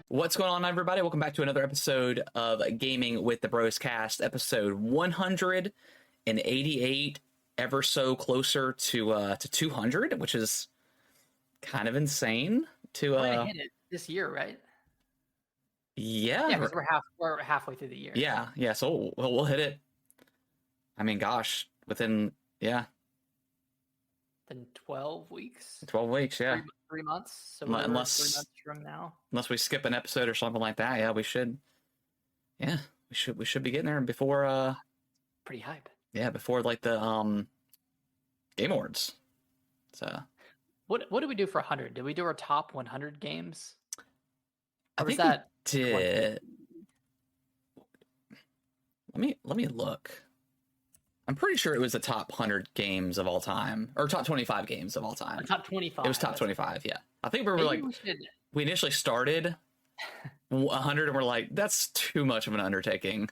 What's going on, everybody? Welcome back to another episode of Gaming with the Bros Cast, episode 188, ever so closer to 200, which is kind of insane. We're gonna hit it this year, right? Yeah, Yeah, because we're halfway through the year. yeah. So we'll hit it. I mean, gosh, within Then 12 weeks, 12 weeks, yeah. 3 months. So Unless 3 months from now, unless we skip an episode or something like that, yeah, we should. Yeah, we should be getting there before. Pretty hype. Yeah, before like the Game Awards. So. What did we do for 100? Did we do our top 100 games? I think that we did. Let me look. I'm pretty sure it was the top 100 games of all time, or top 25 games of all time. Top 25. It was top 25. Yeah, I think we were we initially started 100, and we're like, that's too much of an undertaking.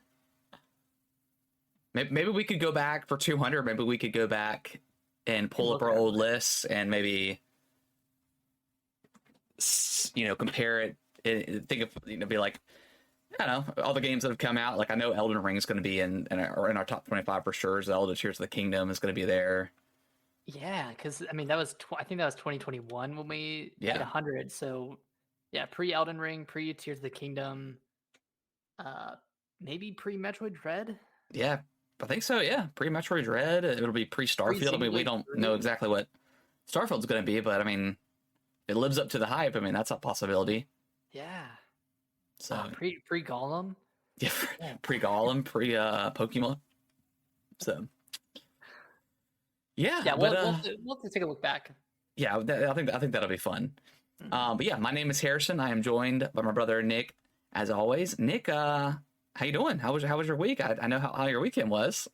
Maybe we could go back for 200. Maybe we could go back and pull up our old lists and maybe, compare it. Think of, be like, I don't know, all the games that have come out. Like, I know Elden Ring is going to be in our top 25 for sure. Zelda Tears of the Kingdom is going to be there. Yeah, because I mean I think that was 2021 when we hit 100. So yeah, pre Elden Ring, pre Tears of the Kingdom, maybe pre Metroid Dread. Yeah, I think so. Yeah, pre Metroid Dread. It'll be pre Starfield. I mean, we don't know exactly what Starfield's going to be, but I mean, it lives up to the hype. I mean, that's a possibility. Yeah. So pre Golem. Yeah, pre Golem, pre Pokemon. So yeah, we'll have to take a look back. Yeah, I think that'll be fun. Mm-hmm. But yeah, my name is Harrison. I am joined by my brother Nick, as always. Nick, how you doing? How was your week? I know how your weekend was.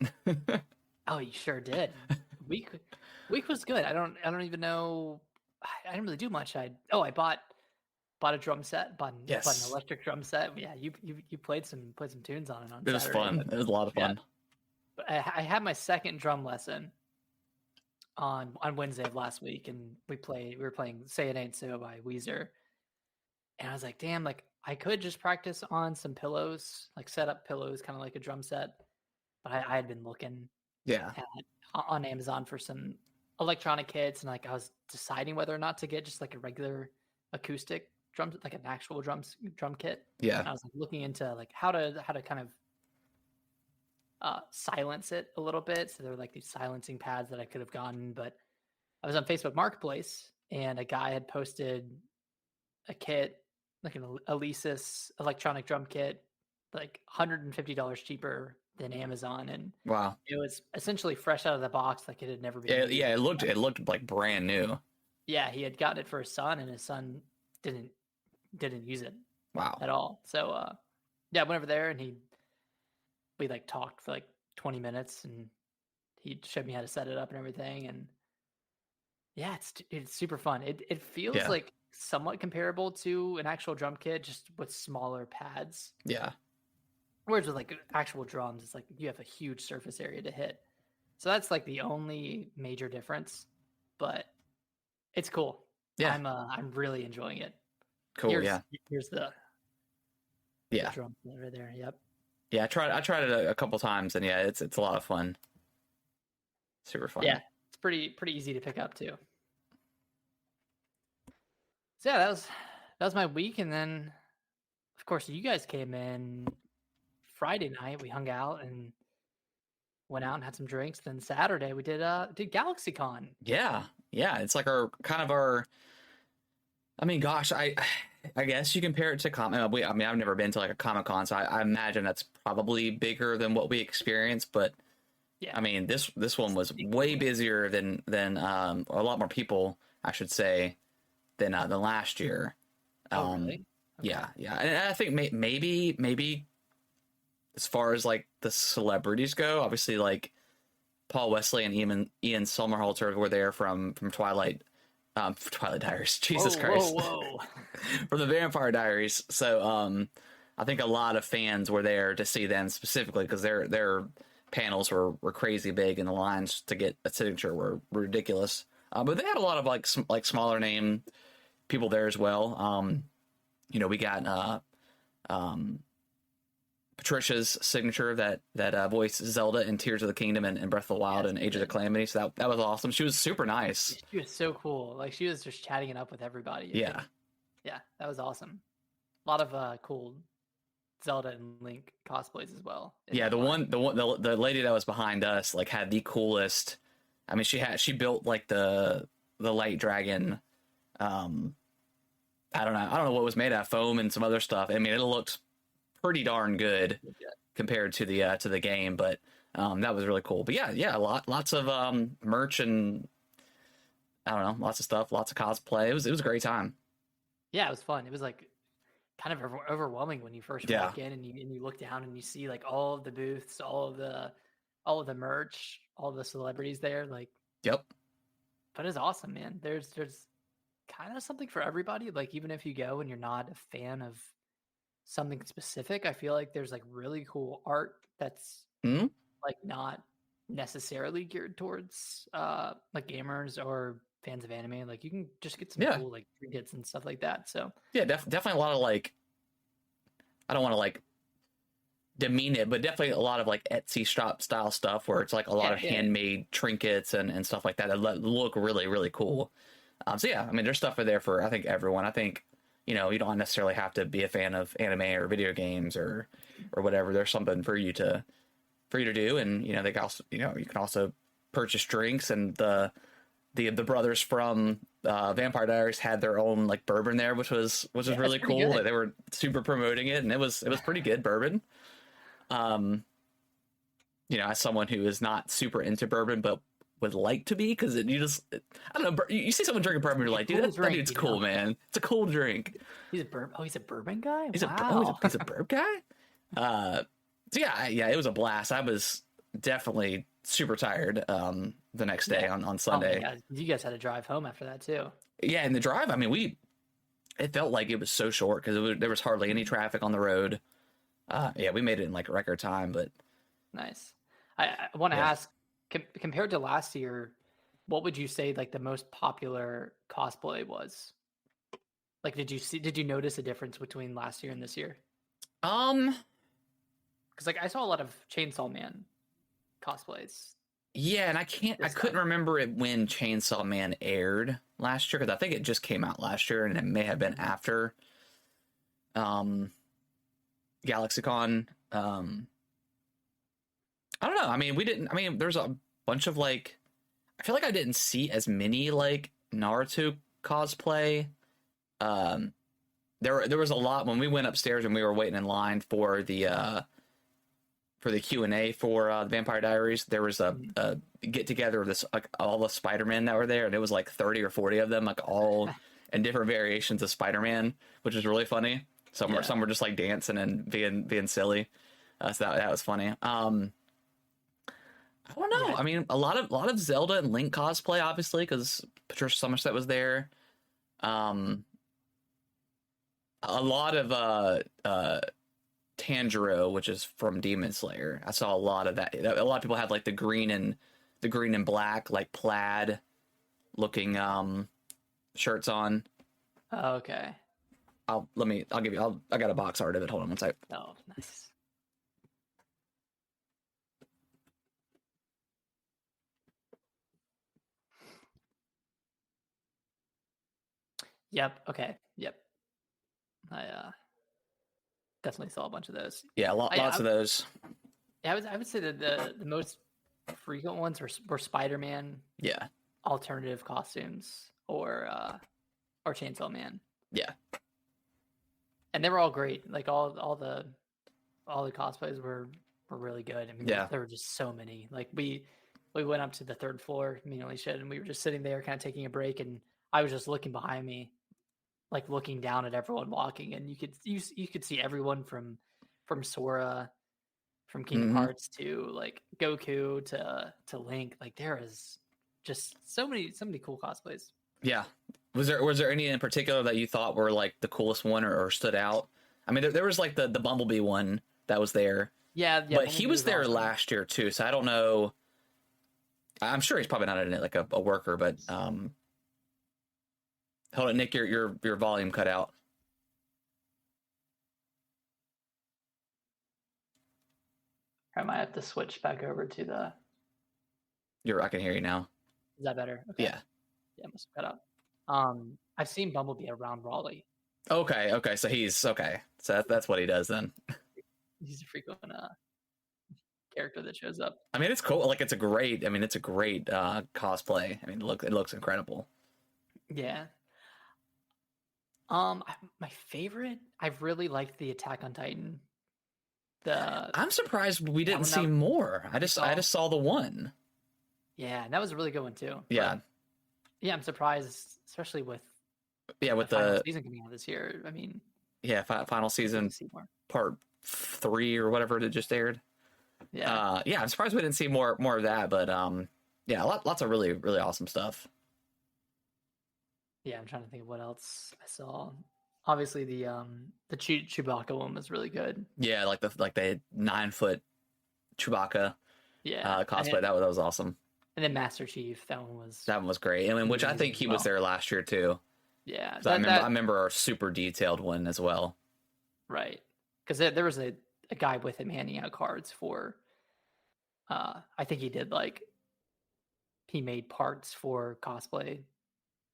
Oh, you sure did. Week was good. I don't even know. I didn't really do much. I bought a drum set, bought an electric drum set. Yeah, you played some tunes on it on Saturday. It was fun. It was a lot of fun. Yeah. But I had my second drum lesson on Wednesday of last week, and we were playing Say It Ain't So by Weezer. And I was like, damn, like I could just practice on some pillows, like set up pillows, kind of like a drum set. But I had been looking on Amazon for some electronic kits, and like I was deciding whether or not to get just like a regular acoustic drum, like an actual drum kit. Yeah. And I was like looking into like how to kind of silence it a little bit. So there were like these silencing pads that I could have gotten, but I was on Facebook Marketplace and a guy had posted a kit, like an Alesis electronic drum kit, like $150 cheaper than Amazon. And wow, it was essentially fresh out of the box, like it had never been. Yeah, it looked like brand new. Yeah, he had gotten it for his son, and his son didn't use it. Wow. At all. So I went over there and we like talked for like 20 minutes, and he showed me how to set it up and everything. And yeah, it's super fun. It feels like somewhat comparable to an actual drum kit, just with smaller pads. Yeah. Whereas with like actual drums, it's like you have a huge surface area to hit. So that's like the only major difference, but it's cool. Yeah. I'm really enjoying it. Cool. Here's the drum right there. Yep. Yeah, I tried it a couple times, and yeah, it's a lot of fun. Super fun. Yeah, it's pretty easy to pick up too. So yeah, that was my week, and then of course you guys came in Friday night. We hung out and went out and had some drinks. Then Saturday we did GalaxyCon. Yeah, it's like our I mean, gosh, I guess you compare it to Comic. I mean, I've never been to like a Comic-Con, so I imagine that's probably bigger than what we experienced. But yeah, I mean, this one was way busier than a lot more people, I should say, than last year. Really? Okay. Yeah, and I think maybe as far as like the celebrities go, obviously like Paul Wesley and Ian Somerhalder were there from Twilight Diaries. Jesus Christ. Whoa. From the Vampire Diaries. So I think a lot of fans were there to see them specifically because their panels were crazy big and the lines to get a signature were ridiculous. But they had a lot of like smaller name people there as well. we got um, Patricia's signature that voiced Zelda in Tears of the Kingdom and Breath of the Wild and Age of the Calamity. So that was awesome. She was super nice. She was so cool. Like she was just chatting it up with everybody. Yeah. Yeah, that was awesome. A lot of cool Zelda and Link cosplays as well. Yeah, the lady that was behind us like had the coolest. I mean, she built like the light dragon. I don't know what was made out of foam and some other stuff. I mean, it looked pretty darn good compared to the game, but that was really cool. But yeah, lots of merch and I don't know, lots of stuff, lots of cosplay. It was a great time. Yeah, it was fun. It was like kind of overwhelming when you first walk in and you look down and you see like all of the booths, all of the merch, all of the celebrities there. Like, yep. But it's awesome, man. There's kind of something for everybody. Like even if you go and you're not a fan of something specific, I feel like there's like really cool art that's like not necessarily geared towards like gamers or fans of anime. Like you can just get some cool like trinkets and stuff like that. So yeah, definitely a lot of like, I don't want to like demean it, but definitely a lot of like Etsy shop style stuff where it's like a lot of handmade trinkets and stuff like that look really, really cool. So yeah, I mean, there's stuff there for, I think, everyone. I think, you don't necessarily have to be a fan of anime or video games or whatever. There's something for you to do. And, they can also, you can also purchase drinks, and the brothers from Vampire Diaries had their own like bourbon there, which was really cool. Like, they were super promoting it, and it was pretty good bourbon. As someone who is not super into bourbon, but would like to be, because I don't know, you see someone drinking bourbon, you're like, dude, that dude's cool, man. It's a cool drink. He's a bourbon guy. He's a bourbon guy. So yeah, it was a blast. I was definitely super tired the next day on Sunday. Oh, you guys had to drive home after that too. Yeah, and the drive, I mean, it felt like it was so short because there was hardly any traffic on the road. Yeah, we made it in like record time, but nice. I want to ask, compared to last year, what would you say like the most popular cosplay was? Like, did you notice a difference between last year and this year? Because like I saw a lot of Chainsaw Man cosplays. Yeah, and I couldn't remember it when Chainsaw Man aired last year, because I think it just came out last year, and it may have been after GalaxyCon. I don't know. I mean, there's a bunch of like, I feel like I didn't see as many like Naruto cosplay. There was a lot when we went upstairs and we were waiting in line for the Q&A for the Vampire Diaries. There was a get together of this like all the Spider-Man that were there, and it was like 30 or 40 of them, like all in different variations of Spider-Man, which was really funny. Some were just like dancing and being silly. So that was funny. I don't know. Yeah. I mean, a lot of Zelda and Link cosplay, obviously, because Patricia Somerset was there. A lot of Tanjiro, which is from Demon Slayer. I saw a lot of that. A lot of people had like the green and black, like plaid looking shirts on. Oh, okay. I got a box art of it. Hold on one sec. Oh, nice. Yep. Okay. Yep. I definitely saw a bunch of those. Yeah, lots of those. Yeah, I would say that the most frequent ones were Spider-Man. Yeah. Alternative costumes or Chainsaw Man. Yeah. And they were all great. Like all the cosplays were really good. I mean, there were just so many. Like we went up to the third floor, me and Alicia, and we were just sitting there kind of taking a break, and I was just looking behind me, like looking down at everyone walking, and you could see everyone from Sora, from Kingdom Hearts to like Goku to Link. Like there is just so many cool cosplays. Yeah. Was there any in particular that you thought were like the coolest one or stood out? I mean, there was like the Bumblebee one that was there. Yeah. But Bumblebee he was there awesome. Last year too, so I don't know. I'm sure he's probably not in it like a worker, but hold on, Nick, your volume cut out. I might have to switch back over to the. I can hear you now. Is that better? Okay. Yeah. Yeah, I must have cut out. I've seen Bumblebee around Raleigh. Okay. So he's okay. So that's what he does then. He's a frequent character that shows up. I mean, it's cool. Like it's a great cosplay. I mean, it looks incredible. Yeah. My favorite. I've really liked the Attack on Titan. I'm surprised we didn't see more. I just saw the one. Yeah, and that was a really good one too. Yeah. But, yeah, I'm surprised, especially with the final season coming out this year. I mean, yeah, final season part 3 or whatever that just aired. Yeah. I'm surprised we didn't see more of that, but yeah, lots of really really awesome stuff. Yeah, I'm trying to think of what else I saw. Obviously, the Chewbacca one was really good. Yeah, like the 9-foot Chewbacca. Yeah, cosplay that was awesome. And then Master Chief, that one was great. I mean, which I think he was there last year too. Yeah, so I remember our super detailed one as well. Right, because there was a guy with him handing out cards for. I think he made parts for cosplay.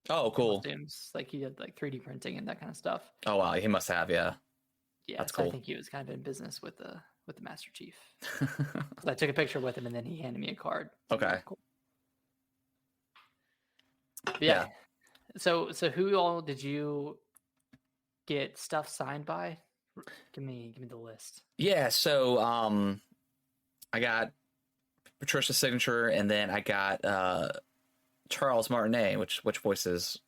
Oh, cool. Costumes. Like he did like 3D printing and that kind of stuff. Oh wow, he must have, yeah. Yeah, that's so cool. I think he was kind of in business with the Master Chief. So I took a picture with him and then he handed me a card. Okay. Cool. Yeah. So who all did you get stuff signed by? Give me the list. Yeah, so I got Patricia's signature, and then I got Charles Martinet, which voices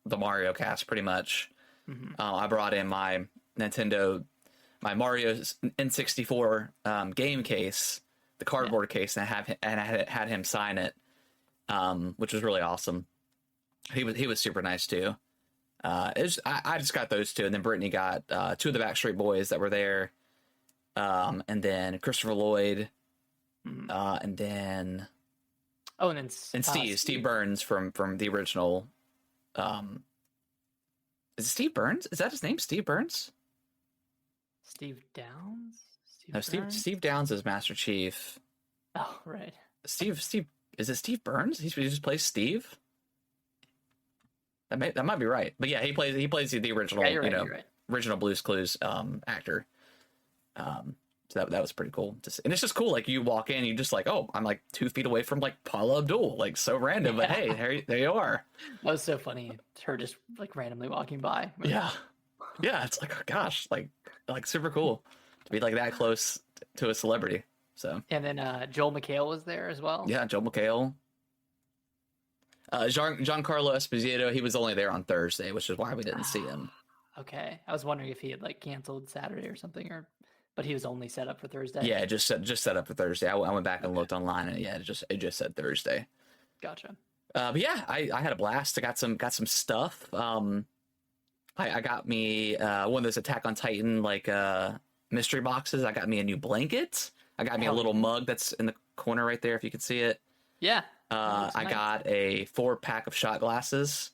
the Mario cast pretty much. Mm-hmm. I brought in my my Mario N64 game case, the cardboard case, and I had him sign it, which was really awesome. He was super nice too. I just got those two, and then Brittany got 2 of the Backstreet Boys that were there, and then Christopher Lloyd, and then Steve Burns from the original. Is it Steve Burns? Is that his name? Steve Burns? Steve Downs? Steve Downs is Master Chief. Oh, right. Steve is it Steve Burns? He just plays Steve. That might be right, but yeah, he plays the original, right. Original Blue's Clues actor. So that was pretty cool. And it's just cool. Like you walk in, you just like, oh, I'm like 2 feet away from like Paula Abdul, like so random, but hey, there you are. That was so funny. Her just like randomly walking by. Yeah, it's like, oh, gosh, like super cool to be like that close to a celebrity. So and then Joel McHale was there as well. Yeah, Joel McHale. Giancarlo Esposito, he was only there on Thursday, which is why we didn't see him. Okay, I was wondering if he had like canceled Saturday or something, but he was only set up for Thursday. Yeah, just set up for Thursday. I went back and looked online, and it just said Thursday. Gotcha. But yeah, I had a blast. I got some stuff. I got me one of those Attack on Titan like mystery boxes. I got me a new blanket. I got me a little mug that's in the corner right there, if you can see it. Yeah. I got a 4-pack of shot glasses.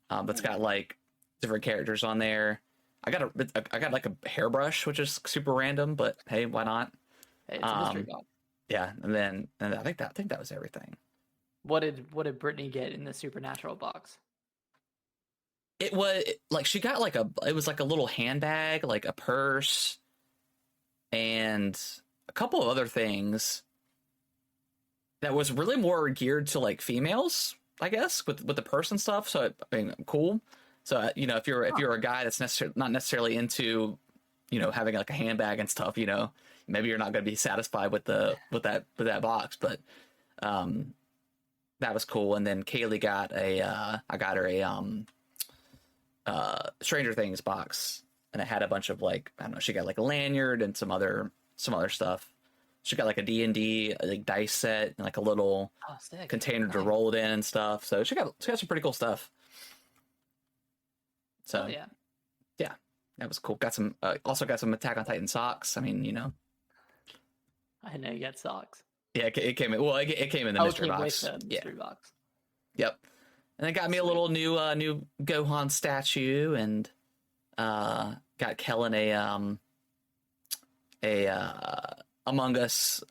That's got like different characters on there. I got like a hairbrush, which is super random, but hey, why not? Hey, it's a mystery box. Yeah, and I think that was everything. What did Brittany get in the Supernatural box? It was like she got like it was like a little handbag, like a purse, and a couple of other things. That was really more geared to like females, I guess, with the purse and stuff. So I mean, cool. So if you're a guy that's not necessarily into, having like a handbag and stuff, maybe you're not going to be satisfied with that box. But that was cool. And then Kaylee got I got her a Stranger Things box, and it had a bunch of like, I don't know, she got like a lanyard and some other stuff. She got like a D&D like dice set and like a little container to roll it in and stuff. So she got some pretty cool stuff. So yeah, that was cool. Got some also got some Attack on Titan socks. I mean, I know you got socks. Yeah, it came in. Well, it came in the mystery box. Mystery box. Yep. And then got me a little new Gohan statue, and got Kellen a Among Us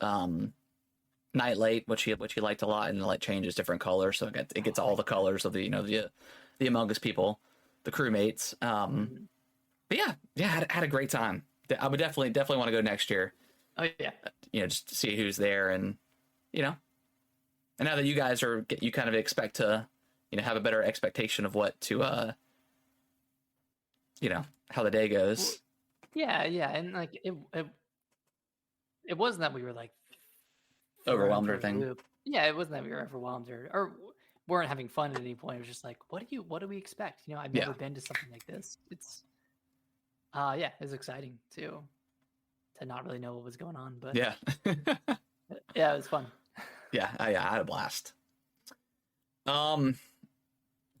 Nightlight, which he liked a lot, and it changes different colors, so it gets all the colors of the Among Us people, the crewmates. But yeah, had a great time. I would definitely want to go next year. Oh yeah, Just to see who's there, and and now that you guys you kind of expect to have a better expectation of what to how the day goes. Yeah, and like it wasn't that we were like Overwhelmed or anything. Yeah, it wasn't that we were overwhelmed or weren't having fun at any point. It was just like, what do we expect? I've never been to something like this. It's it was exciting to not really know what was going on, but yeah, yeah, it was fun. Yeah, I had a blast. But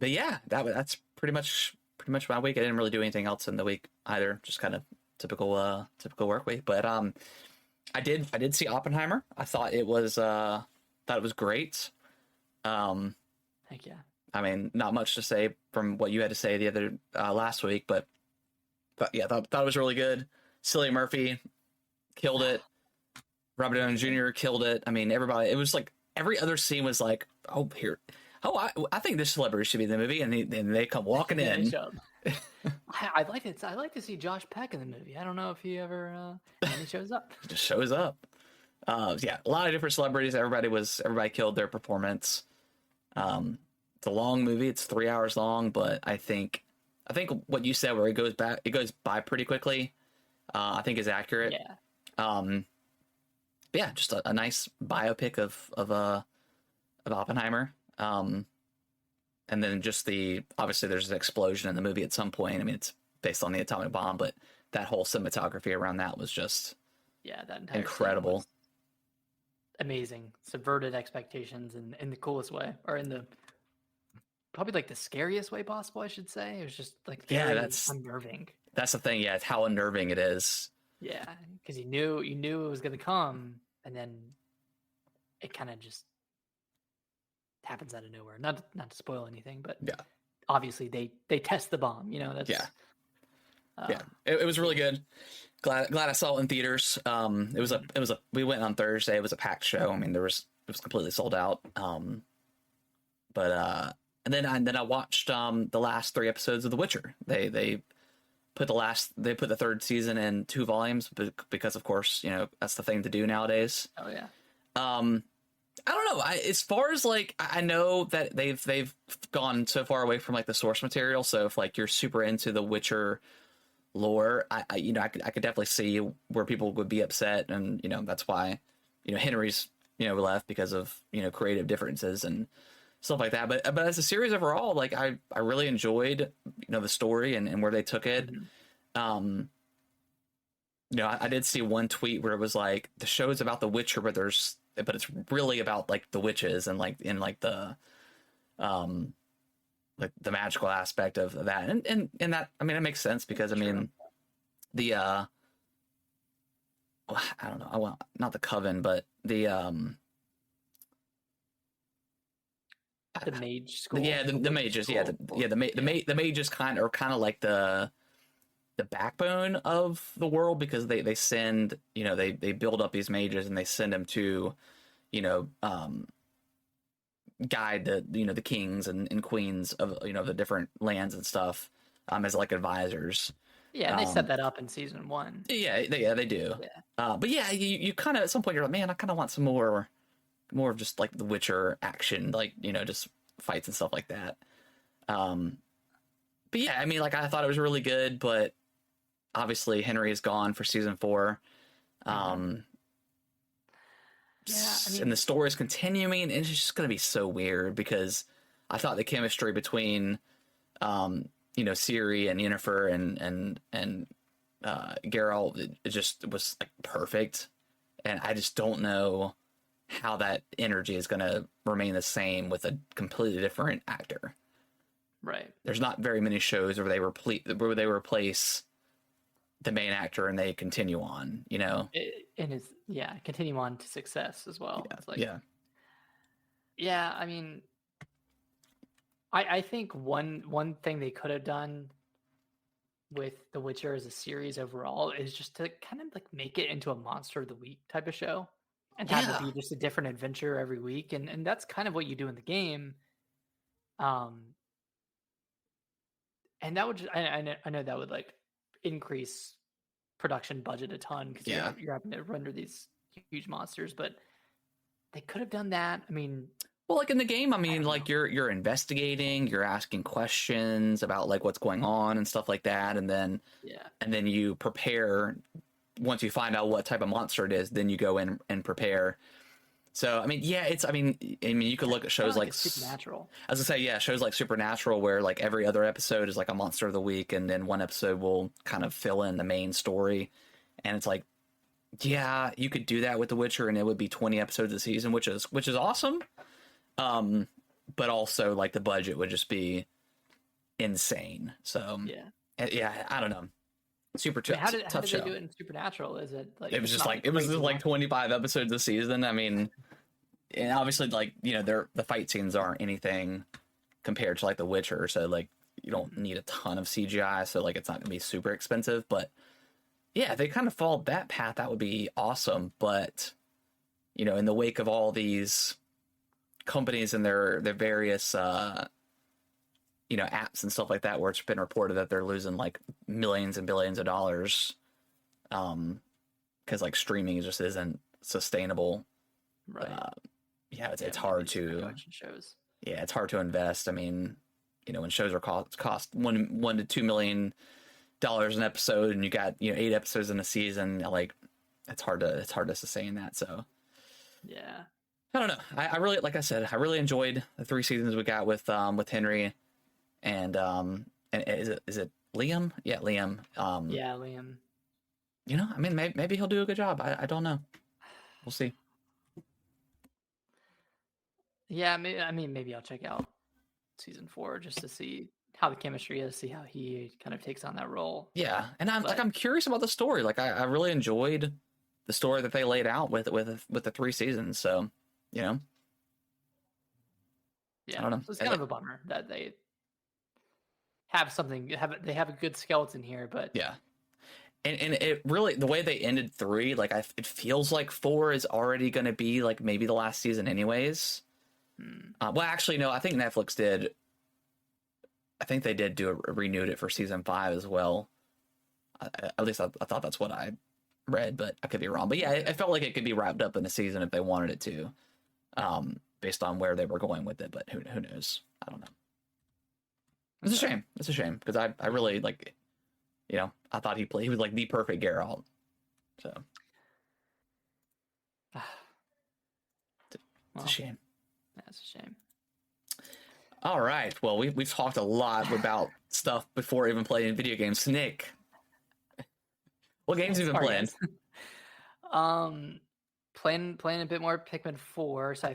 yeah, that's pretty much my week. I didn't really do anything else in the week either. Just kind of typical work week. But I did see Oppenheimer. I thought it was great. Heck yeah. I mean, not much to say from what you had to say the other last week, but yeah, thought it was really good. Cillian Murphy killed it. Robert Downey Jr. killed it. I mean, everybody. It was like every other scene was like, I think this celebrity should be in the movie, and they come walking in. I'd like to see Josh Peck in the movie. I don't know if he ever he shows up. He just shows up. Yeah, a lot of different celebrities. Everybody killed their performance. It's a long movie. It's 3 hours long, but I think what you said, where it goes by pretty quickly, I think is accurate. Yeah. Yeah, just a nice biopic of Oppenheimer. And then just obviously there's an explosion in the movie at some point. I mean, it's based on the atomic bomb, but that whole cinematography around that was just that entire incredible. Amazing. Subverted expectations in the coolest way, or in the probably like the scariest way possible, I should say. It was just like that's unnerving. That's the thing. Yeah, it's how unnerving it is. Yeah, because you knew it was going to come, and then it kind of just happens out of nowhere. Not to spoil anything, but yeah, obviously they test the bomb. That's It was really good. Glad I saw it in theaters. We went on Thursday. It was a packed show. I mean, it was completely sold out. But and then I watched the last 3 episodes of The Witcher. They put the 3rd season in 2 volumes because of course that's the thing to do nowadays. Oh yeah. I don't know. As far as like, I know that they've gone so far away from like the source material. So if like you're super into the Witcher lore, I could definitely see where people would be upset, and that's why Henry's left because of creative differences and stuff like that. But as a series overall, like I really enjoyed the story and where they took it. Mm-hmm. I did see one tweet where it was like the show's about the Witcher, but it's really about like the witches and like in like the magical aspect of that, and that, I mean, it makes sense because I mean the I don't know, well, not the coven, but the mage school. Yeah, the mages. School. The mages kind of like the backbone of the world, because they send they build up these mages and they send them to guide the kings and queens of the different lands and stuff as like advisors. Yeah, and they set that up in season 1. Yeah, they do. Yeah. But yeah, you kind of at some point you're like, man, I kind of want some more of just like the Witcher action, like just fights and stuff like that. But yeah, I mean, like I thought it was really good, but obviously Henry is gone for season 4. Yeah, I mean, and the story is continuing, and it's just going to be so weird because I thought the chemistry between Ciri and Yennefer and Geralt, it just was like perfect, and I just don't know how that energy is going to remain the same with a completely different actor. Right. There's not very many shows where they replace the main actor and they continue on, and it's continue on to success as well. Yeah. It's like, yeah. I mean, I think one thing they could have done with The Witcher as a series overall is just to kind of like make it into a monster of the week type of show and have it Yeah. be just a different adventure every week. And that's kind of what you do in the game. Um, and that would just, I know that would like increase production budget a ton because Yeah. you're having to render these huge monsters, but they could have done that. I mean, Well, like in the game, I I mean, don't like know. you're investigating, you're asking questions about like what's going on and stuff like that, and then Yeah. you prepare. Once you find out what type of monster it is, then you go in and prepare. So I mean, yeah, it's I mean you could look at Kind shows of like like a Supernatural. as I say, yeah, shows like Supernatural where like every other episode is like a monster of the week, and then one episode will kind of fill in the main story, and it's like, yeah, you could do that with The Witcher, and it would be 20 episodes a season, which is awesome. But also like the budget would just be insane. So yeah, I don't know. Super I mean, how tough did show. they do it in Supernatural? Is it like It was it's just not like it was crazy just like long? 25 episodes a season. I mean, and obviously like the fight scenes aren't anything compared to like The Witcher, so like you don't need a ton of CGI, so like it's not gonna be super expensive. But yeah, if they kind of followed that path, that would be awesome. But in the wake of all these companies and their various apps and stuff like that, where it's been reported that they're losing like millions and billions of dollars, because like streaming just isn't sustainable. Right. Yeah, it's hard to production shows. Yeah, it's hard to invest. I mean, when shows are cost $1 to $2 million an episode, and you got 8 episodes in a season, like it's hard to sustain that. So yeah, I don't know. I really, like I said, I really enjoyed the 3 seasons we got with Henry, and is it Liam? Yeah, Liam. yeah, Liam. I mean, maybe he'll do a good job. I don't know. We'll see. Yeah, maybe I'll check out season 4 just to see how the chemistry is, see how he kind of takes on that role. Yeah, and I'm curious about the story. Like I really enjoyed the story that they laid out with the 3 seasons. So, yeah, I don't know. So it's kind of a bummer that they have they have a good skeleton here, but yeah. And it really, the way they ended 3, like it feels like 4 is already going to be like maybe the last season anyways. Well, actually, no, I think Netflix did. I think they did renewed it for season 5 as well. At least I thought that's what I read, but I could be wrong. But yeah, it felt like it could be wrapped up in a season if they wanted it to, based on where they were going with it. But who knows? I don't know. It's a shame. It's a shame because I really like, I thought he was like the perfect Geralt. So it's a shame. That's a shame. All right. Well, we've talked a lot about stuff before even playing video games. Nick, what games have you been playing? Playing a bit more Pikmin 4. So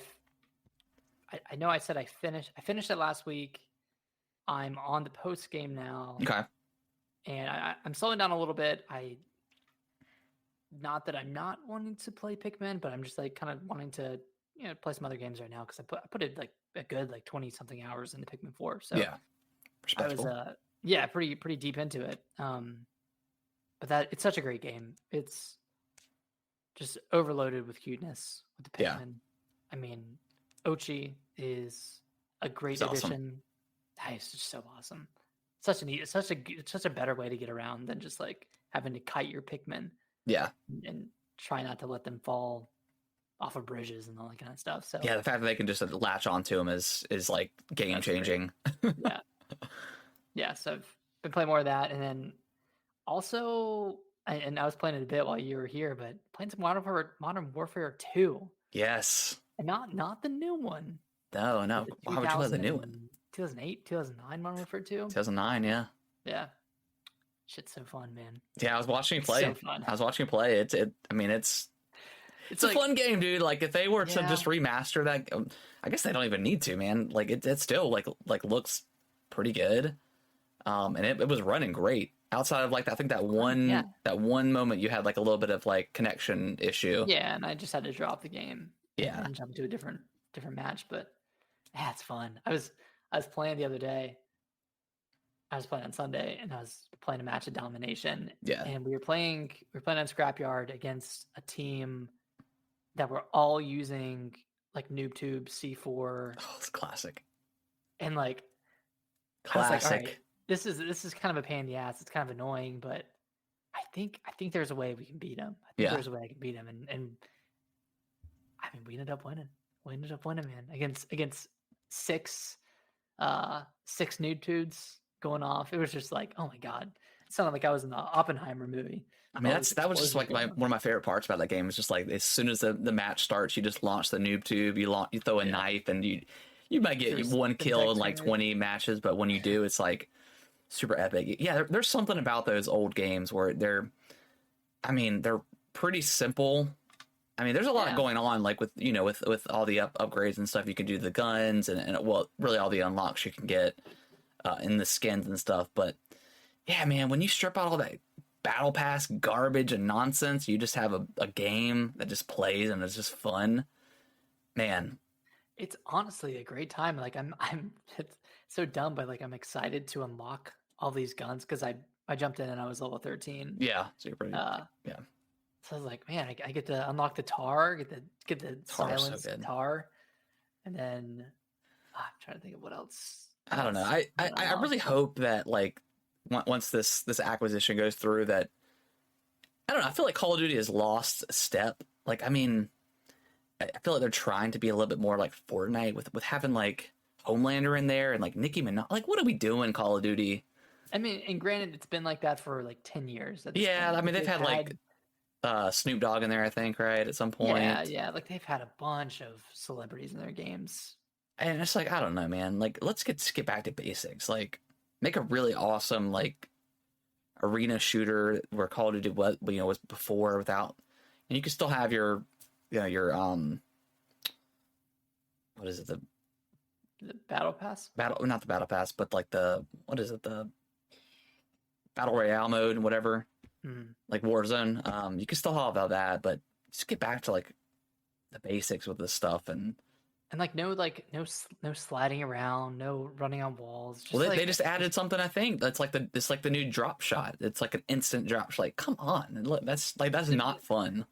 I know I said I finished it last week. I'm on the post game now. Okay. And I'm slowing down a little bit. Not that I'm not wanting to play Pikmin, but I'm just like kind of wanting to play some other games right now because I put it like a good like 20 something hours into Pikmin 4. So yeah, respectful. I was pretty deep into it. But it's such a great game. It's just overloaded with cuteness with the Pikmin. Yeah. I mean, Ochi is a great addition. Awesome. It's just so awesome. Such a better way to get around than just like having to kite your Pikmin. Yeah. And try not to let them fall off of bridges and all that kind of stuff. So yeah, the fact that they can just latch onto them is like game changing. Yeah. So I've been playing more of that, and then also, and I was playing it a bit while you were here, but playing some Modern Warfare 2. Yes. And not the new one. No. Why would you play the new one? 2008, 2009 Modern Warfare 2. 2009, yeah. Yeah. Shit's so fun, man. Yeah, I was watching you play. So fun. I was watching you play. It's a fun game, dude. Like if they were to just remaster that, I guess they don't even need to, man. Like it still like looks pretty good. And it was running great. Outside of like I think that one moment you had like a little bit of like connection issue. Yeah, and I just had to drop the game. Yeah. And jump to a different match, but yeah, it's fun. I was playing the other day. I was playing on Sunday, and I was playing a match of domination. Yeah. And we were playing on Scrapyard against a team that were all using like NoobTube C4. Oh, it's classic. And like, I was like, all right, this is kind of a pain in the ass. It's kind of annoying, but I think there's a way we can beat them. I think there's a way I can beat them, and I mean, we ended up winning. We ended up winning, man, against six nude dudes going off. It was just like, oh my god, it sounded like I was in the Oppenheimer movie. I mean, that was just like one of my favorite parts about that game. Is just like as soon as the match starts, you just launch the noob tube, you throw a knife, and you might get one kill in like 20 matches, but when you do, it's like super epic. Yeah, there's something about those old games where they're pretty simple. I mean, there's a lot going on, like with all the upgrades and stuff. You can do the guns and well, really all the unlocks you can get in the skins and stuff. But yeah, man, when you strip out all that battle pass garbage and nonsense, you just have a game that just plays and it's just fun. Man, it's honestly a great time. Like I'm it's so dumb, but like I'm excited to unlock all these guns because I jumped in and I was level 13. Yeah, so you're pretty. Yeah. So I was like, man, I get to unlock the tar, get the silenced tar, and then I'm trying to think of what else. I don't know. I really hope that like once this acquisition goes through, that I don't know. I feel like Call of Duty has lost a step. Like, I mean, I feel like they're trying to be a little bit more like Fortnite with having like Homelander in there and like Nicki Minaj. Like, what are we doing, Call of Duty? I mean, and granted, it's been like that for like 10 years. Yeah, I mean, they've had like Snoop Dogg in there, I think, right, at some point. Yeah, like they've had a bunch of celebrities in their games. And it's like, I don't know, man. Like, let's get back to basics. Like, make a really awesome like arena shooter where Call of Duty was before without, and you can still have your what is it, the battle pass? Not the battle pass, but like the battle royale mode and whatever. Like Warzone. You can still have all that, but just get back to like the basics with this stuff and like no sliding around, no running on walls. Just they just added something. I think that's like the new drop shot. It's like an instant drop shot. Like, come on, that's not fun.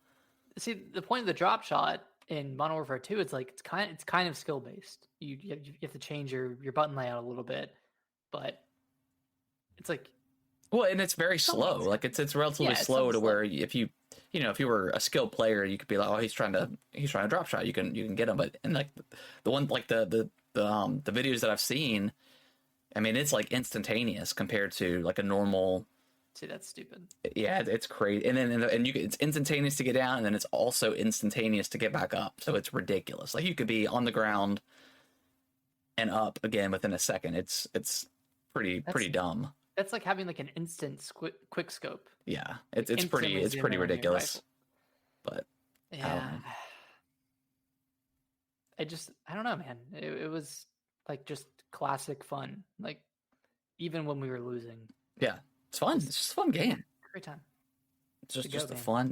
See, the point of the drop shot in Modern Warfare 2, it's like it's kind of skill based. You have to change your button layout a little bit, but it's like, well, and it's very slow. Like it's relatively slow to where if you were a skilled player, you could be like, oh, he's trying to drop shot. You can get him, but and like the one like the videos that I've seen, I mean, it's like instantaneous compared to like a normal. See, that's stupid. Yeah, it's crazy, and then it's instantaneous to get down, and then it's also instantaneous to get back up. So it's ridiculous. Like you could be on the ground and up again within a second. It's pretty dumb. That's like having like an instant quick scope. Yeah, it's pretty ridiculous. But yeah, I don't know, man. It was like just classic fun. Like even when we were losing. Yeah, it's fun. It's just a fun game. Great time. It's just a fun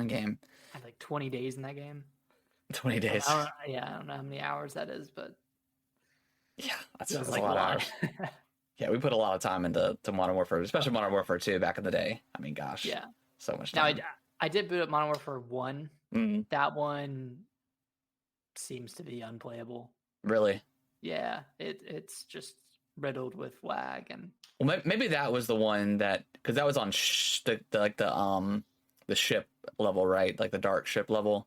game. I had like 20 days in that game. 20 days. I don't know how many hours that is, but yeah, that's like a lot of hours. Yeah, we put a lot of time into Modern Warfare, especially Modern Warfare 2 back in the day. I mean, gosh. Yeah. So much time. Now, I did boot up Modern Warfare 1. Mm-hmm. That one seems to be unplayable. Really? Yeah, it's just riddled with lag and. Well, maybe that was the one that, because that was on the ship level, right? Like the dark ship level.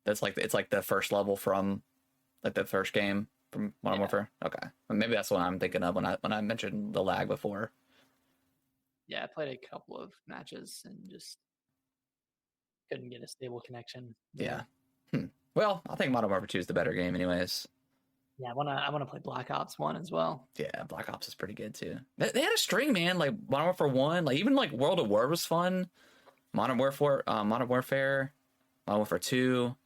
That's like it's like the first level from like the first game. From Modern Warfare? Okay. Maybe that's what I'm thinking of when I mentioned the lag before. Yeah, I played a couple of matches and just couldn't get a stable connection. Yeah. Well, I think Modern Warfare 2 is the better game anyways. Yeah, I wanna play Black Ops 1 as well. Yeah, Black Ops is pretty good too. They had a string, man, like Modern Warfare 1, like even like World of War was fun. Modern Warfare, Modern Warfare 2.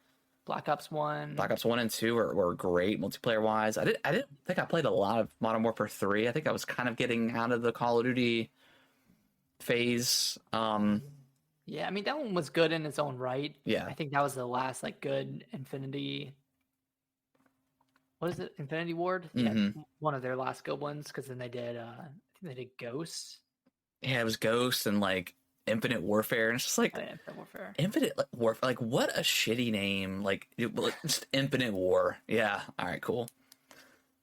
Black Ops 1 and 2 were great multiplayer wise. I didn't think I played a lot of Modern Warfare 3. I think I was kind of getting out of the Call of Duty phase. Yeah, I mean that one was good in its own right. Yeah. I think that was the last like good Infinity. What is it? Infinity Ward? Mm-hmm. Yeah, one of their last good ones, because then they did I think they did Ghost. Yeah, it was Ghost and like Infinite Warfare, and it's just like Infinite Warfare. Infinite Warfare. Like, what a shitty name! Like, just Infinite War. Yeah. All right. Cool.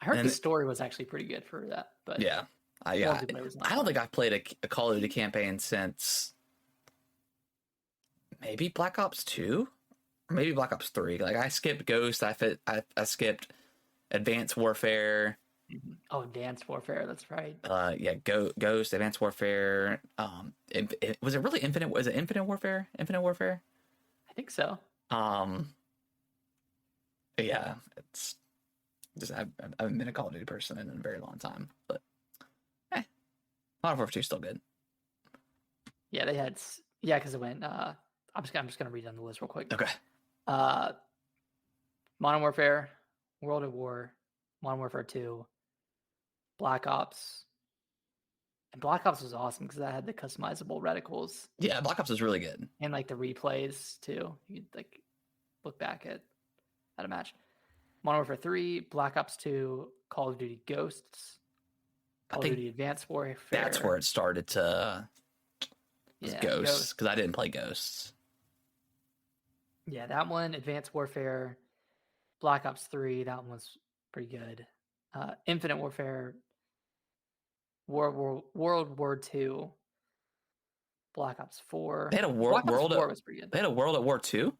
I heard the story was actually pretty good for that, but yeah, I don't think I've played a Call of Duty campaign since maybe Black Ops 2 or maybe Black Ops 3. Like, I skipped Ghost. I skipped Advanced Warfare. Oh, Advanced Warfare. That's right. Yeah, Ghost, Advanced Warfare. Was it really Infinite? Was it Infinite Warfare? Infinite Warfare? I think so. Yeah, it's just I haven't been a Call of Duty person in a very long time, but Modern Warfare 2 is still good. Yeah, they had because it went. I'm just gonna read down the list real quick. Okay. Modern Warfare, World at War, Modern Warfare 2, Black Ops. And Black Ops was awesome because that had the customizable reticles. Yeah, Black Ops is really good. And like the replays too. You'd like look back at a match. Modern Warfare 3, Black Ops 2, Call of Duty Ghosts, Call of Duty Advanced Warfare. That's where it started to Ghosts, because I didn't play Ghosts. Yeah, that one, Advanced Warfare, Black Ops 3, that one was pretty good. Infinite Warfare, World War 2, Black Ops 4. They had a World War was pretty good. They had a World at War 2?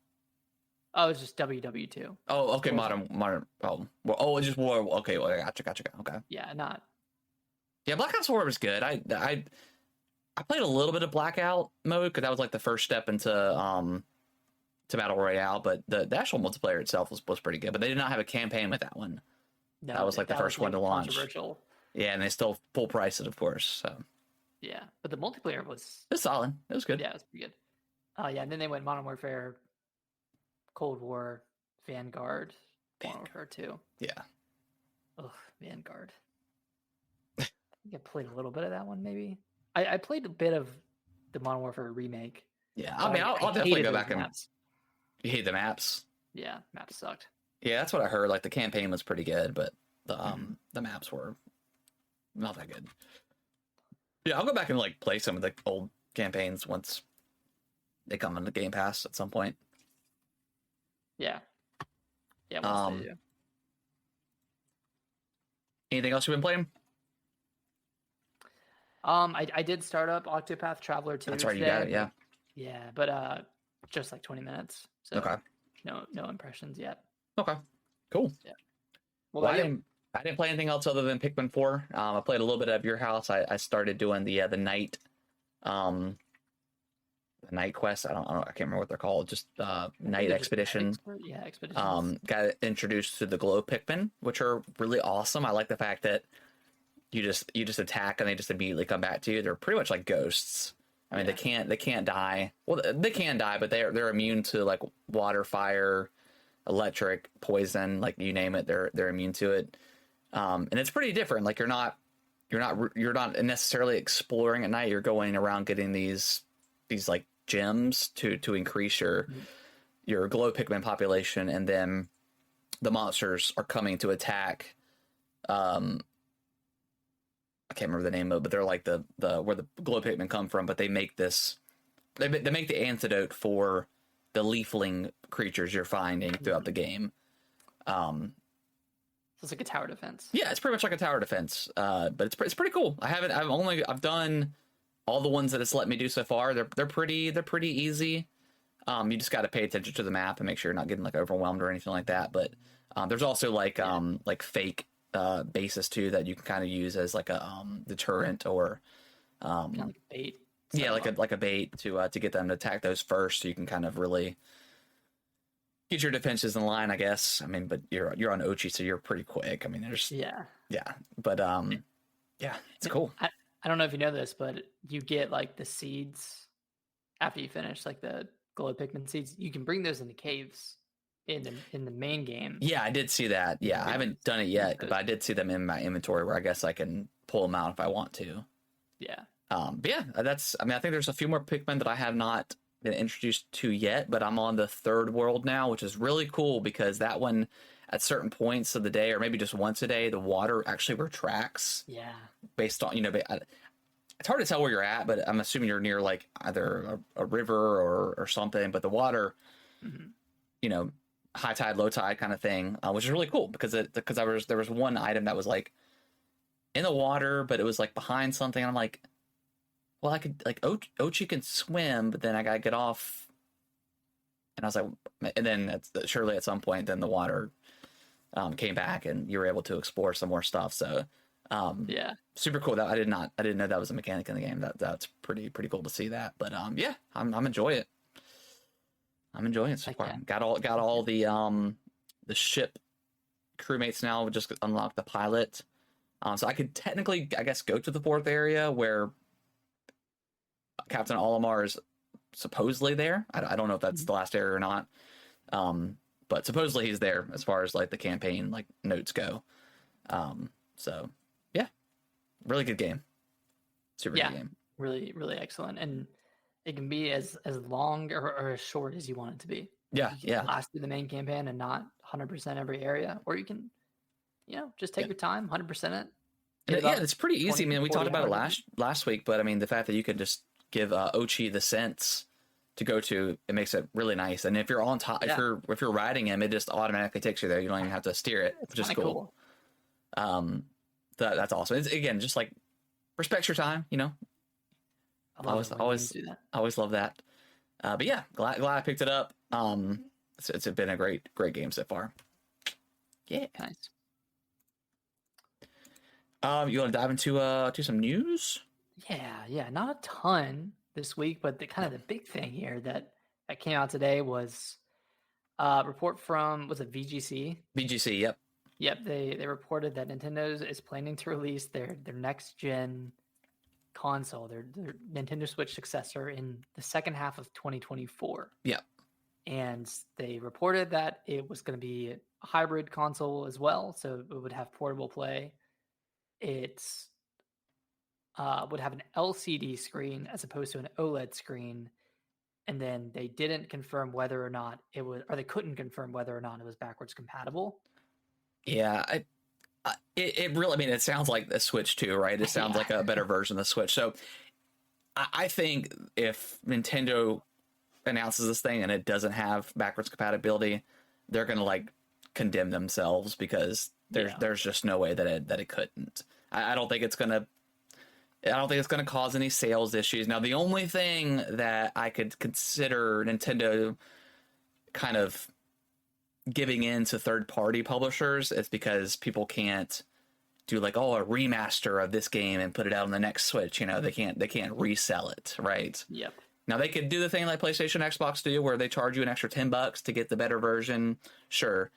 Oh, it's just WW2. Oh, okay, modern. Oh, it's just War. Okay, well, gotcha. Okay. Yeah, Yeah, Black Ops 4 was good. I played a little bit of Blackout mode because that was like the first step into to Battle Royale, but the actual multiplayer itself was pretty good. But they did not have a campaign with that one. No, that was like the first one to launch. Yeah, and they still full price it, of course. So. Yeah, but the multiplayer was solid. It was good. Yeah, it was pretty good. Yeah, and then they went Modern Warfare, Cold War, Vanguard, Modern Warfare 2. Yeah. Ugh, Vanguard. I think I played a little bit of that one, maybe. I played a bit of the Modern Warfare remake. Yeah, I mean, I'll definitely go back and... You hate the maps? Yeah, maps sucked. Yeah, that's what I heard. Like, the campaign was pretty good, but the maps were not that good. Yeah, I'll go back and, like, play some of the old campaigns once they come into Game Pass at some point. Yeah. Yeah, once they do. Anything else you've been playing? I did start up Octopath Traveler 2 That's right, today, you got it, yeah. Yeah, but just like 20 minutes. So okay. No impressions yet. Okay. Cool. Yeah. Well, I didn't play anything else other than Pikmin 4. I played a little bit of Your House. I started doing the night the night quest. I can't remember what they're called. Just night expedition. Yeah, expeditions. Got introduced to the glow Pikmin, which are really awesome. I like the fact that you just attack and they just immediately come back to you. They're pretty much like ghosts. I mean, they can't die. Well, they can die, but they're immune to like water, fire, electric, poison, like you name it. They're immune to it. And it's pretty different. Like you're not necessarily exploring at night. You're going around getting these like gems to increase your glow Pikmin population, and then the monsters are coming to attack. I can't remember the name of it, but they're like the where the glow Pikmin come from. But they make this, they make the antidote for the leafling creatures you're finding throughout the game. So it's like a tower defense. Yeah, it's pretty much like a tower defense. But it's pretty cool. I've done all the ones that it's let me do so far. They're pretty easy. You just got to pay attention to the map and make sure you're not getting like overwhelmed or anything like that. But there's also like fake bases too that you can kind of use as like a deterrent or kind of like bait. Yeah, like a bait to get them to attack those first, so you can kind of really get your defenses in line, I guess. I mean, but you're on Ochi, so you're pretty quick. I mean, there's but yeah, it's cool. I don't know if you know this, but you get like the seeds after you finish, like the glow Pikmin seeds. You can bring those in the caves in the main game. Yeah, I did see that. Yeah, I haven't done it yet, but I did see them in my inventory where I guess I can pull them out if I want to. Yeah. But yeah, I think there's a few more Pikmin that I have not been introduced to yet, but I'm on the third world now, which is really cool because that one, at certain points of the day, or maybe just once a day, the water actually retracts. Yeah. Based on, it's hard to tell where you're at, but I'm assuming you're near like either a river or something. But the water, Mm-hmm. High tide, low tide kind of thing, which is really cool because there was one item that was like in the water, but it was like behind something. And I'm like, well, I could like Ochi can swim, but then I gotta get off. And I was like, and then surely at some point, then the water came back, and you were able to explore some more stuff. So, Yeah. super cool. That I didn't know that was a mechanic in the game. That's pretty cool to see that. But yeah, I'm enjoying it. I'm enjoying it so far. Yeah. Got all the ship crewmates now. Just unlocked the pilot. So I could technically, I guess, go to the fourth area where Captain Olimar is supposedly there. I don't know if that's the last area or not. But supposedly he's there as far as like the campaign like notes go. So yeah, really good game. Super good game. Really, really excellent. And it can be as long or as short as you want it to be. Yeah, you can last through the main campaign and not 100% every area, or you can, just take your time, 100% it. It's pretty easy. I mean, we talked about it last week, but I mean, the fact that you can just give Ochi the sense to go to, it makes it really nice. And if you're on top, if you're riding him, it just automatically takes you there. You don't even have to steer it, which is cool. That's awesome. It's, again, just like respects your time. I always love that. But yeah, glad I picked it up. It's been a great game so far. Yeah, nice. You want to dive into some news? Yeah, not a ton this week, but the big thing here that came out today was a report from, was it VGC? VGC, yep. Yep, they reported that Nintendo is planning to release their next gen console, their Nintendo Switch successor, in the second half of 2024. Yep. And they reported that it was going to be a hybrid console as well, so it would have portable play. It would have an LCD screen as opposed to an OLED screen, and then they didn't confirm whether or not it was, or they couldn't confirm whether or not it was backwards compatible. Yeah, it really, I mean, it sounds like the Switch 2, right? It sounds like a better version of the Switch. So I think if Nintendo announces this thing and it doesn't have backwards compatibility, they're going to like condemn themselves, because there's just no way that it couldn't. I don't think it's going to cause any sales issues. Now, the only thing that I could consider Nintendo kind of giving in to third-party publishers is because people can't do like, a remaster of this game and put it out on the next Switch. They can't resell it, right? Yep. Now they could do the thing like PlayStation, Xbox do, where they charge you an extra $10 to get the better version. Sure.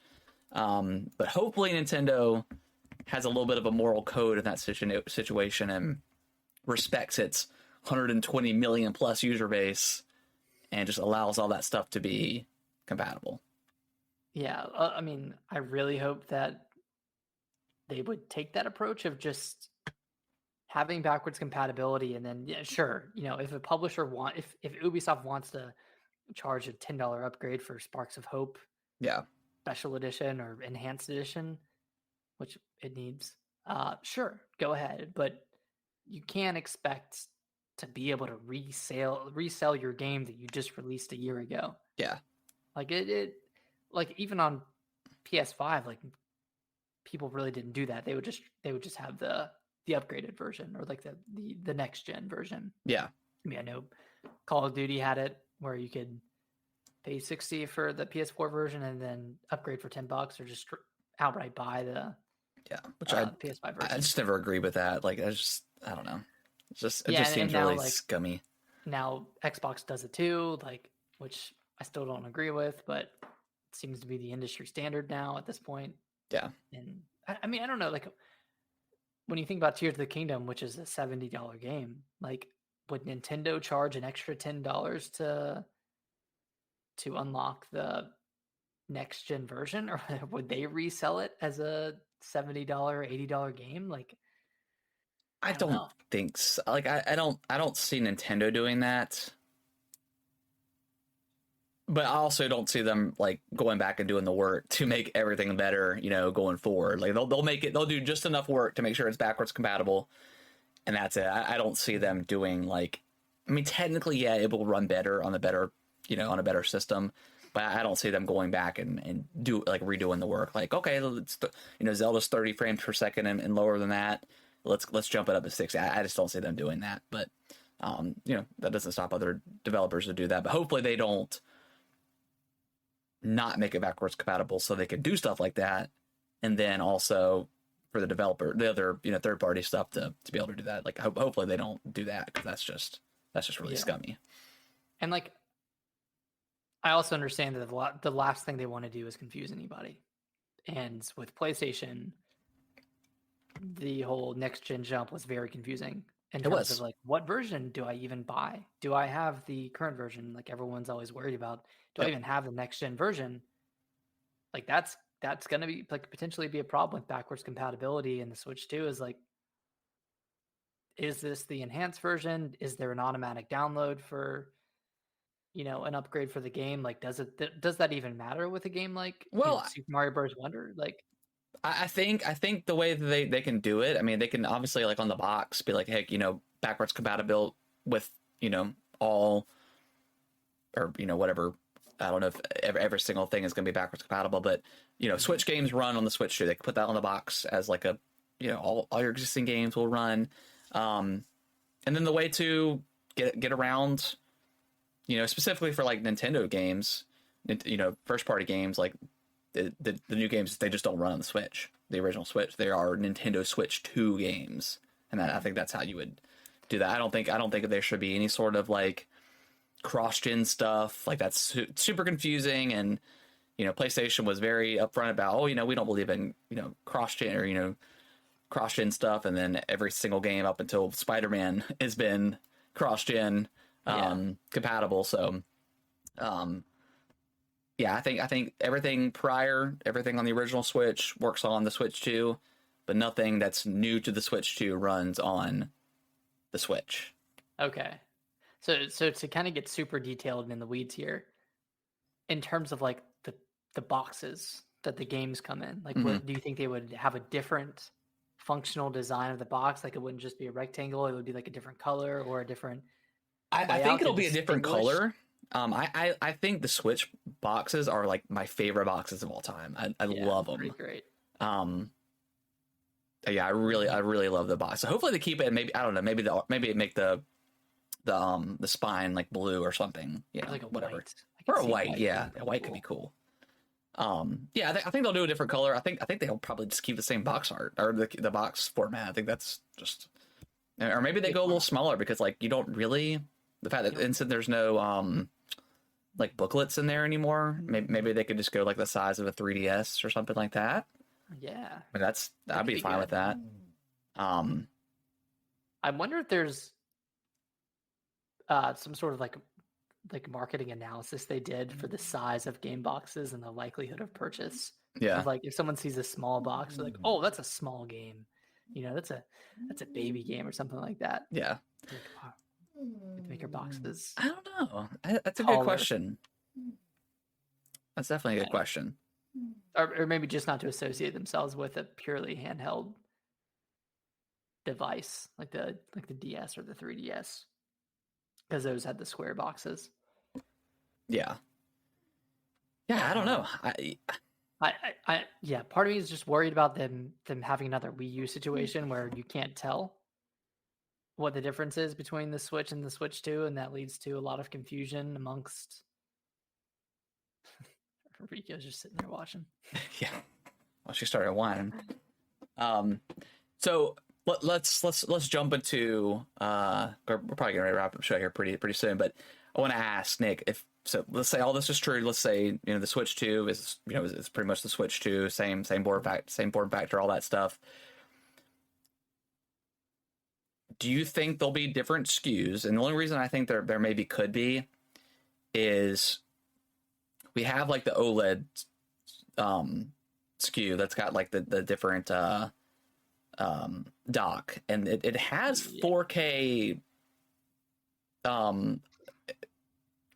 But hopefully Nintendo has a little bit of a moral code in that situation and respects its 120 million plus user base and just allows all that stuff to be compatible. Yeah, I mean, I really hope that they would take that approach of just having backwards compatibility, and then sure, if a publisher if Ubisoft wants to charge a $10 upgrade for Sparks of Hope, special edition or enhanced edition, which it needs, sure, go ahead, but you can't expect to be able to resell your game that you just released a year ago. Yeah, like it like even on PS5, like people really didn't do that. They would just have the upgraded version, or like the next gen version. Yeah. I mean, I know Call of Duty had it where you could pay $60 for the PS4 version and then upgrade for $10, or just outright buy the which PS5 version. I just never agree with that. Like, I don't know. It just seems now, really scummy. Now Xbox does it too, like, which I still don't agree with, but it seems to be the industry standard now at this point. Yeah. And I mean, I don't know, like, when you think about Tears of the Kingdom, which is a $70 game, like, would Nintendo charge an extra $10 to unlock the next gen version, or would they resell it as a $70, $80 game? Like, I don't think so. Like, I don't see Nintendo doing that. but I also don't see them like going back and doing the work to make everything better, going forward. Like they'll do just enough work to make sure it's backwards compatible, and that's it. I don't see them doing like, I mean, technically, yeah, it will run better on on a better system, but I don't see them going back and do like redoing the work. Like, okay, Zelda's 30 frames per second and lower than that. Let's jump it up to 60. I just don't see them doing that, but that doesn't stop other developers to do that. But hopefully they don't not make it backwards compatible so they can do stuff like that, and then also for the developer, the other third party stuff to be able to do that. Like hopefully they don't do that, because that's just really scummy. And like, I also understand that the last thing they want to do is confuse anybody. And with PlayStation, the whole next gen jump was very confusing in terms of like, what version do I even buy? Do I have the current version? Like everyone's always worried about, do I even have the next gen version? Like that's going to be like potentially be a problem with backwards compatibility in the Switch 2. Is like, is this the enhanced version? Is there an automatic download for an upgrade for the game? Like, does that even matter with a game like Super Mario Bros. Wonder? Like, I think the way that they can do it, I mean, they can obviously like on the box be like, hey, backwards compatible with all, or whatever. I don't know if every single thing is going to be backwards compatible, but Switch games run on the Switch too. They can put that on the box as like a all your existing games will run, and then the way to get around, specifically for like Nintendo games, first party games, like the new games, they just don't run on the Switch, the original Switch. They are Nintendo Switch 2 games, and I think that's how you would do that. I don't think there should be any sort of like cross-gen stuff like that's super confusing. And PlayStation was very upfront about, we don't believe in cross-gen or cross-gen stuff, and then every single game up until Spider-Man has been cross-gen compatible. So I think everything on the original Switch works on the Switch 2, but nothing that's new to the Switch 2 runs on the Switch. Okay. So to kind of get super detailed and in the weeds here, in terms of like the boxes that the games come in, like what do you think they would have a different functional design of the box? Like it wouldn't just be a rectangle, it would be like a different color or a different I think it'll be a different color. I think the Switch boxes are like my favorite boxes of all time. I love them. Pretty great. Yeah, I really love the box. So hopefully they keep it. And maybe, I don't know, maybe make the spine like blue or something. Yeah, like a whatever. White. Or a white. Yeah, a white could be cool. I think they'll do a different color. I think they'll probably just keep the same box art or the box format. I think that's just, or maybe they go a little smaller, because like you don't really, the fact that instead there's no like booklets in there anymore. Maybe they could just go like the size of a 3DS or something like that. Yeah, I mean, I'd be fine with that. I wonder if there's some sort of like marketing analysis they did for the size of game boxes and the likelihood of purchase. Yeah. Of like if someone sees a small box, they're like, oh, that's a small game. That's a baby game or something like that. Yeah. Like, wow, to make your boxes. I don't know. That's a good question. That's definitely a good question. Or maybe just not to associate themselves with a purely handheld device like the DS or the 3DS, because those had the square boxes. Yeah, I don't know. I part of me is just worried about them having another Wii U situation where you can't tell what the difference is between the Switch and the Switch 2, and that leads to a lot of confusion amongst. Rico's just sitting there watching. Yeah, well, she started whining. So let's jump into we're probably gonna wrap up the show here pretty soon, but I want to ask Nick, if so, let's say all this is true. Let's say the Switch 2 is is pretty much the Switch 2, same board factor, all that stuff. Do you think there'll be different SKUs? And the only reason I think there maybe could be is we have like the OLED SKU that's got like the different dock, and it has 4K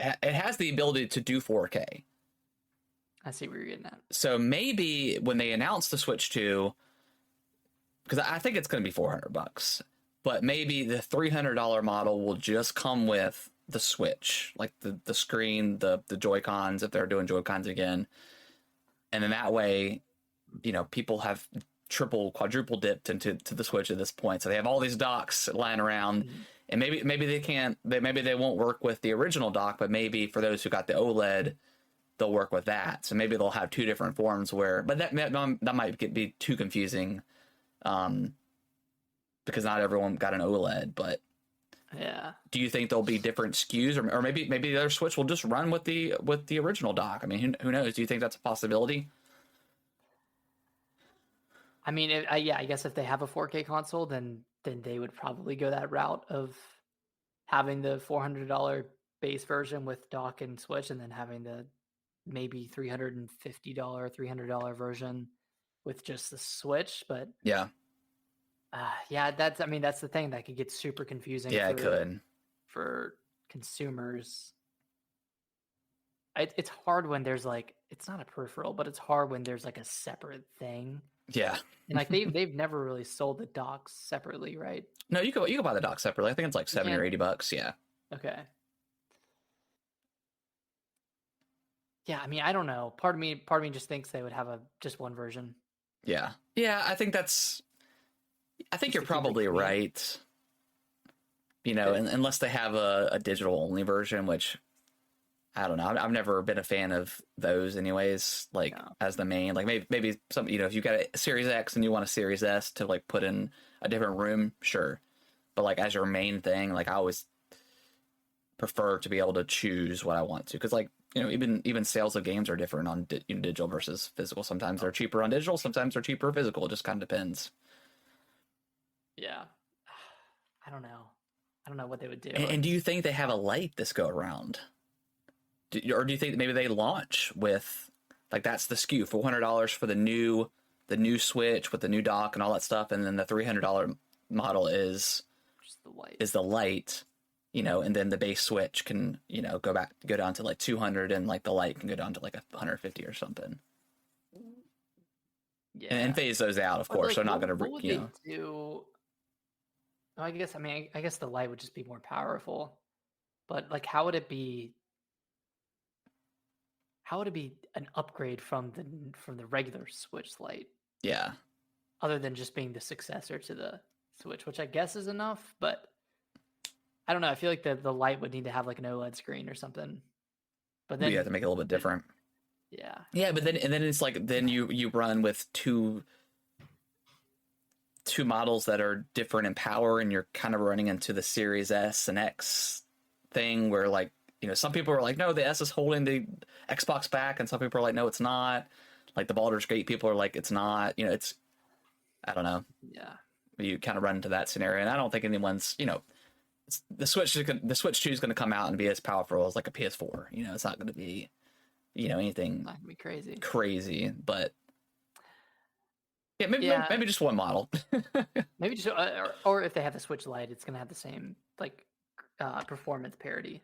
it has the ability to do 4K. I see where you're getting at. So maybe when they announce the Switch 2, because I think it's going to be $400, but maybe the $300 model will just come with the Switch, like the screen, the Joy-Cons, if they're doing Joy-Cons again. And then that way, people have quadruple dipped into the Switch at this point. So they have all these docks lying around, and maybe they can't, maybe they won't work with the original dock, but maybe for those who got the OLED, they'll work with that. So maybe they'll have two different forms but that might be too confusing, because not everyone got an OLED. But yeah, do you think there'll be different SKUs, or maybe their Switch will just run with the original dock? I mean, who knows? Do you think that's a possibility? I mean, yeah, I guess if they have a 4K console, then they would probably go that route of having the $400 base version with dock and Switch, and then having the maybe $350, $300 version with just the Switch. But Yeah. Yeah, that's the thing that could get super confusing. Yeah, it could for consumers. It's hard when there's like, it's not a peripheral, but it's hard when there's like a separate thing. Yeah. And like they've never really sold the docks separately, right? No, you can buy the dock separately. I think it's like $70 or $80. Yeah. Okay. Yeah, I mean, I don't know. Part of me just thinks they would have just one version. Yeah. Yeah, I think you're probably right. Unless they have a digital only version, which I don't know. I've never been a fan of those anyways, like as the main, like maybe some, if you got a Series X and you want a Series S to like put in a different room, sure. But like as your main thing, like I always prefer to be able to choose what I want to. Cause like, even sales of games are different on digital versus physical. Sometimes they're cheaper on digital. Sometimes they're cheaper physical. It just kind of depends. Yeah. I don't know what they would do. And do you think they have a light this go around? Or do you think maybe they launch with, like, that's the SKU, $400 for the new Switch with the new dock and all that stuff, and then the $300 model is just the light. And then the base Switch can, go down to like 200, and like the light can go down to like 150 or something. Yeah. And phase those out, of course. Like, they're not going to, what would they do? I guess the light would just be more powerful, but like, how would it be an upgrade from the regular Switch light? Yeah. Other than just being the successor to the Switch, which I guess is enough, but I don't know. I feel like the light would need to have like an OLED screen or something. But then you have to make it a little bit different. Yeah. Yeah, but then it's like then you run with two models that are different in power, and you're kind of running into the Series S and X thing where, like, some people are like, no, the S is holding the Xbox back, and some people are like, no, it's not. Like the Baldur's Gate people are like, it's not. It's, I don't know. Yeah. You kind of run into that scenario, and I don't think anyone's, the Switch 2 is going to come out and be as powerful as like a PS4. It's not going to be, anything. Not gonna be crazy, but yeah, maybe just one model. Maybe just, or if they have the Switch Lite, it's gonna have the same like performance parity.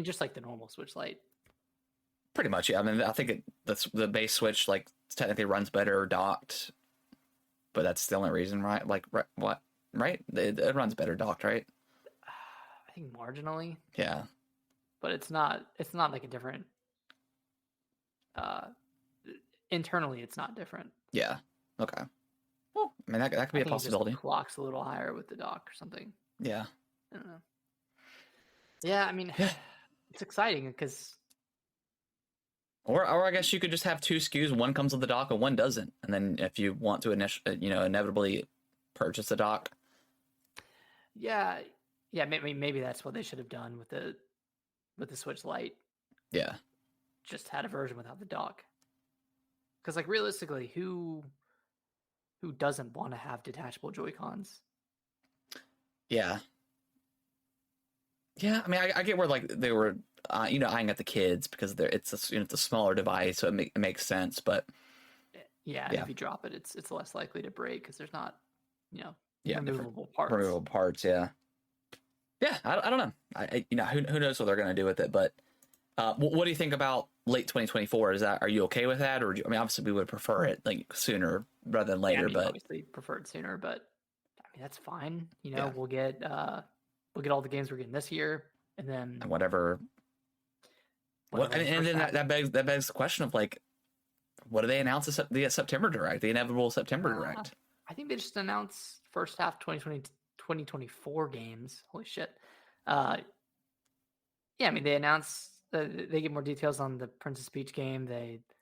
Just like the normal Switch Lite. Pretty much, yeah. I mean, I think that's the base Switch, like, technically runs better docked, but that's the only reason, right? Like, what? Right? It runs better docked, right? I think marginally. Yeah. But it's not like a different. Internally, it's not different. Yeah. Okay. Well, I mean, that could be a possibility. It just clocks a little higher with the dock or something. Yeah. I don't know. Yeah, I mean, it's exciting because. Or I guess you could just have two SKUs. One comes with the dock and one doesn't. And then if you want to inevitably purchase the dock. Yeah. Maybe that's what they should have done with the Switch Lite. Yeah. Just had a version without the dock. Because, like, realistically, who doesn't want to have detachable Joy-Cons? Yeah. Yeah, I mean, I get where, like, they were, eyeing at the kids because it's a smaller device, so it makes sense. But yeah, if you drop it, it's less likely to break because there's not, removable parts. Removable parts, yeah. Yeah, I don't know. Who knows what they're going to do with it, but what do you think about late 2024? Are you okay with that, or obviously we would prefer it like sooner rather than Yeah, I later, mean, but obviously preferred sooner, but I mean that's fine. yeah, We'll get all the games we're getting this year, and then and whatever. whatever the And first then half. that begs the question of like, what do they announce the September direct, the inevitable September Uh, direct? I think they just announced first half 2024 games. Holy shit. Uh, yeah, I mean, they announced they get more details on the Princess Peach game.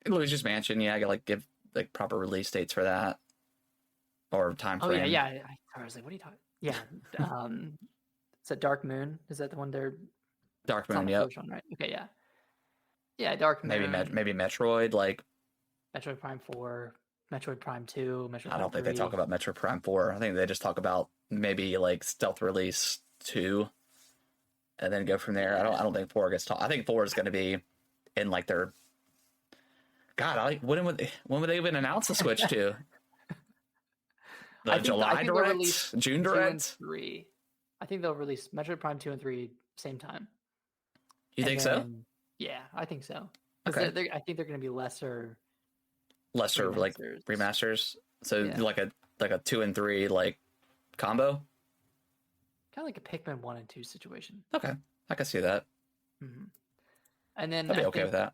Luigi's Mansion, yeah, I got like give like proper release dates for that or time Oh yeah, frame. yeah. I was like, what are you talking? Yeah, is that Dark Moon? Is that the one they're? Dark It's not Moon, the yep. first one, right? Okay, yeah, yeah. Dark Moon, Maybe Metroid. Like, Metroid Prime 4, Metroid Prime 2, Metroid I Prime don't think they talk 3. about Metroid Prime 4. I think they just talk about maybe like stealth release 2 and then go from there. Yeah, I don't think 4 gets taught. I think 4 is going to be in like their God. When would they even announce the Switch to the I July think they'll release direct, June 2 and direct? 3. I think they'll release Metroid Prime 2 and 3 same time. You And think so? then, yeah, I think so. Because Okay, I think they're going to be lesser lesser like remasters. remasters. So Yeah. like a 2 and 3 like combo. Kind of like a Pikmin 1 and 2 situation. Okay, I can see that. hmm And then I'd be okay with that.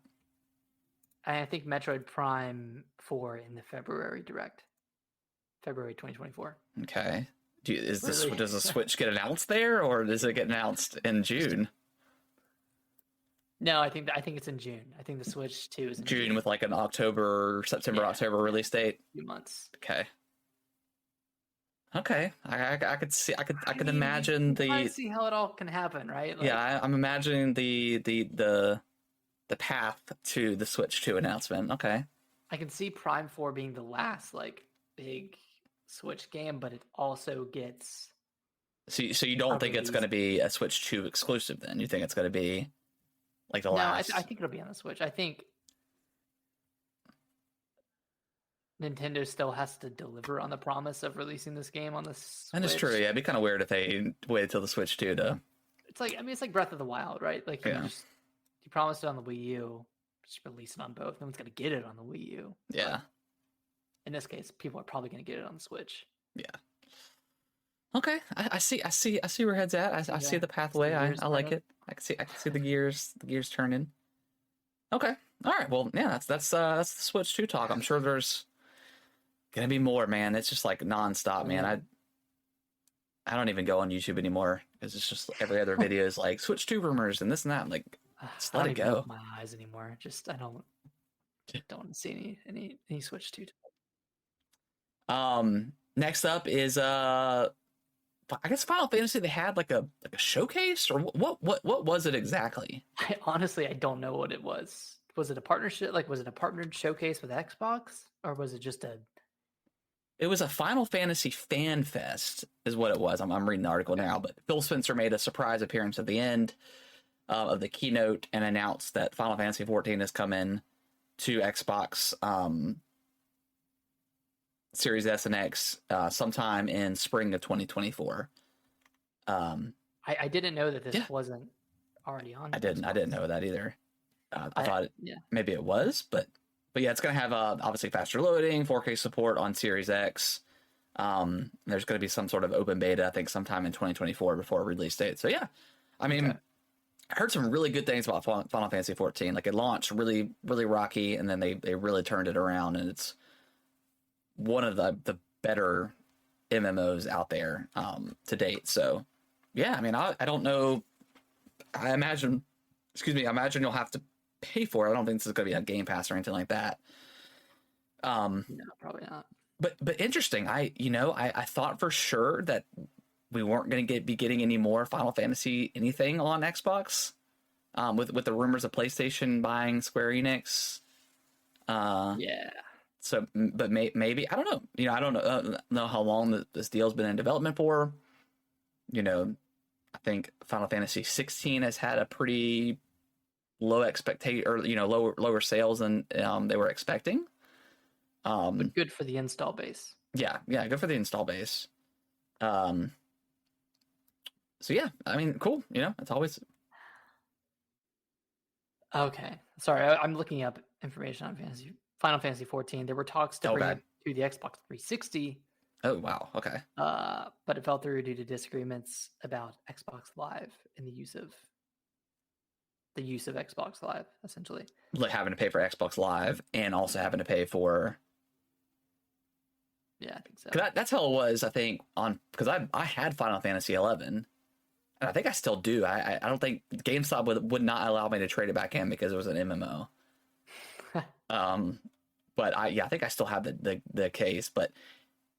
I think Metroid Prime 4 in the February direct. February 2024. Okay. Really? Does the Switch get announced there, or does it get announced in June? No, I think it's in June. I think the Switch 2 is in June June. with like an September, Yeah, October release date. a few months. Okay. Okay. I could see. I I could mean, imagine you kind the. of see how it all can happen, right? Yeah, Like, I'm imagining the path to the Switch 2 announcement. Okay. I can see Prime 4 being the last like big Switch game, but it also gets So you a don't think it's release. going to be a Switch 2 exclusive then? You think it's going to be like the No, I last? think it'll be on the Switch. I think Nintendo still has to deliver on the promise of releasing this game on the And it's true. Switch. Yeah, it'd be kind of weird if they waited till the Switch 2 to. It's like, I mean, it's like Breath of the Wild, right? Like Yeah. you promised it on the Wii U, just release it on both. No one's gonna get it on the Wii U. Yeah. But in this case, people are probably gonna get it on the Switch. Yeah. Okay, I see where your head's at. I see the pathway. I like it. I can see the gears turning. Okay, all right. Well, yeah, that's the Switch 2 talk. I'm sure there's gonna be more, man. It's just like nonstop, man. I don't even go on YouTube anymore because it's just every other video is like Switch 2 rumors and this and that. I'm like, just I let don't it even go. open my eyes anymore. Just I don't see any Switch 2. Next up is I guess Final Fantasy. They had like a showcase, or what was it exactly? I don't know what it was. Was it a partnership? Like, was it a partnered showcase with Xbox, or was it just a? It was a Final Fantasy fan fest, is what it was. I'm reading the article now, but Phil Spencer made a surprise appearance at the end of the keynote and announced that Final Fantasy 14 is coming to Xbox Series S and X sometime in spring of 2024. I didn't know that this wasn't already on. I didn't know that either. I thought maybe it was, but yeah, it's gonna have obviously faster loading, 4K support on Series X. There's gonna be some sort of open beta, I think, sometime in 2024 before release date. So yeah, I mean, I heard some really good things about Final Fantasy 14. Like it launched really rocky, and then they really turned it around, and it's one of the better MMOs out there to date. So yeah, I mean, I don't know. I imagine you'll have to pay for it. I don't think this is going to be a Game Pass or anything like that. No, probably not. But interesting. I thought for sure that we weren't going to be getting any more Final Fantasy anything on Xbox. With the rumors of PlayStation buying Square Enix. Yeah. So, but maybe I don't know. I don't know how long this deal's been in development for. I think Final Fantasy 16 has had a pretty low expectation, or lower sales than they were expecting. But good for the install base. Yeah, good for the install base. So yeah, I mean, cool. It's always Okay, sorry, I'm looking up information on Final Fantasy 14. There were talks to bring okay. it to the Xbox 360, Oh wow, okay. but it fell through due to disagreements about Xbox Live and the use of Xbox Live, essentially. Like having to pay for Xbox Live and also having to pay for. Yeah, I think so. That's how it was. I think because I had Final Fantasy 11. And I think I still do. I don't think GameStop would not allow me to trade it back in because it was an MMO. But I think I still have the case. But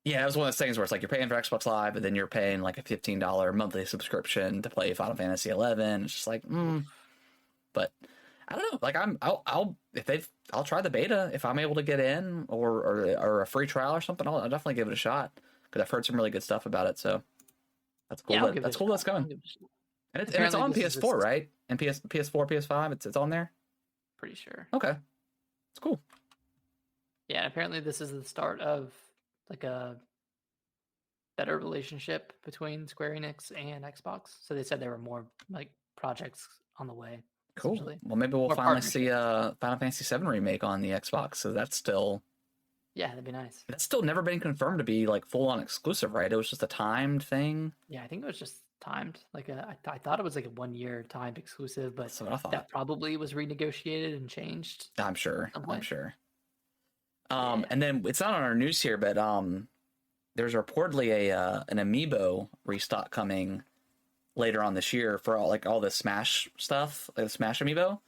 yeah, it was one of those things where it's like you're paying for Xbox Live, but then you're paying like a $15 monthly subscription to play Final Fantasy 11. It's just like, But I don't know. Like I'll try the beta if I'm able to get in or a free trial or something. I'll definitely give it a shot because I've heard some really good stuff about it. So that's cool. Yeah, That's cool. That's coming. And it's on PS4, right? And PS4, PS5, it's on there? Pretty sure. Okay. It's cool. Yeah, apparently this is the start of like a better relationship between Square Enix and Xbox. So they said there were more like projects on the way. Cool. Well, maybe we'll finally see a Final Fantasy 7 remake on the Xbox. So that's still... Yeah, that'd be nice. That's still never been confirmed to be like full-on exclusive, right? It was just a timed thing. Yeah, I think it was just timed. Like I thought it was like a 1-year timed exclusive, but that probably was renegotiated and changed. I'm sure. Yeah. And then it's not on our news here, but there's reportedly an amiibo restock coming later on this year for all the Smash stuff, like the Smash amiibo.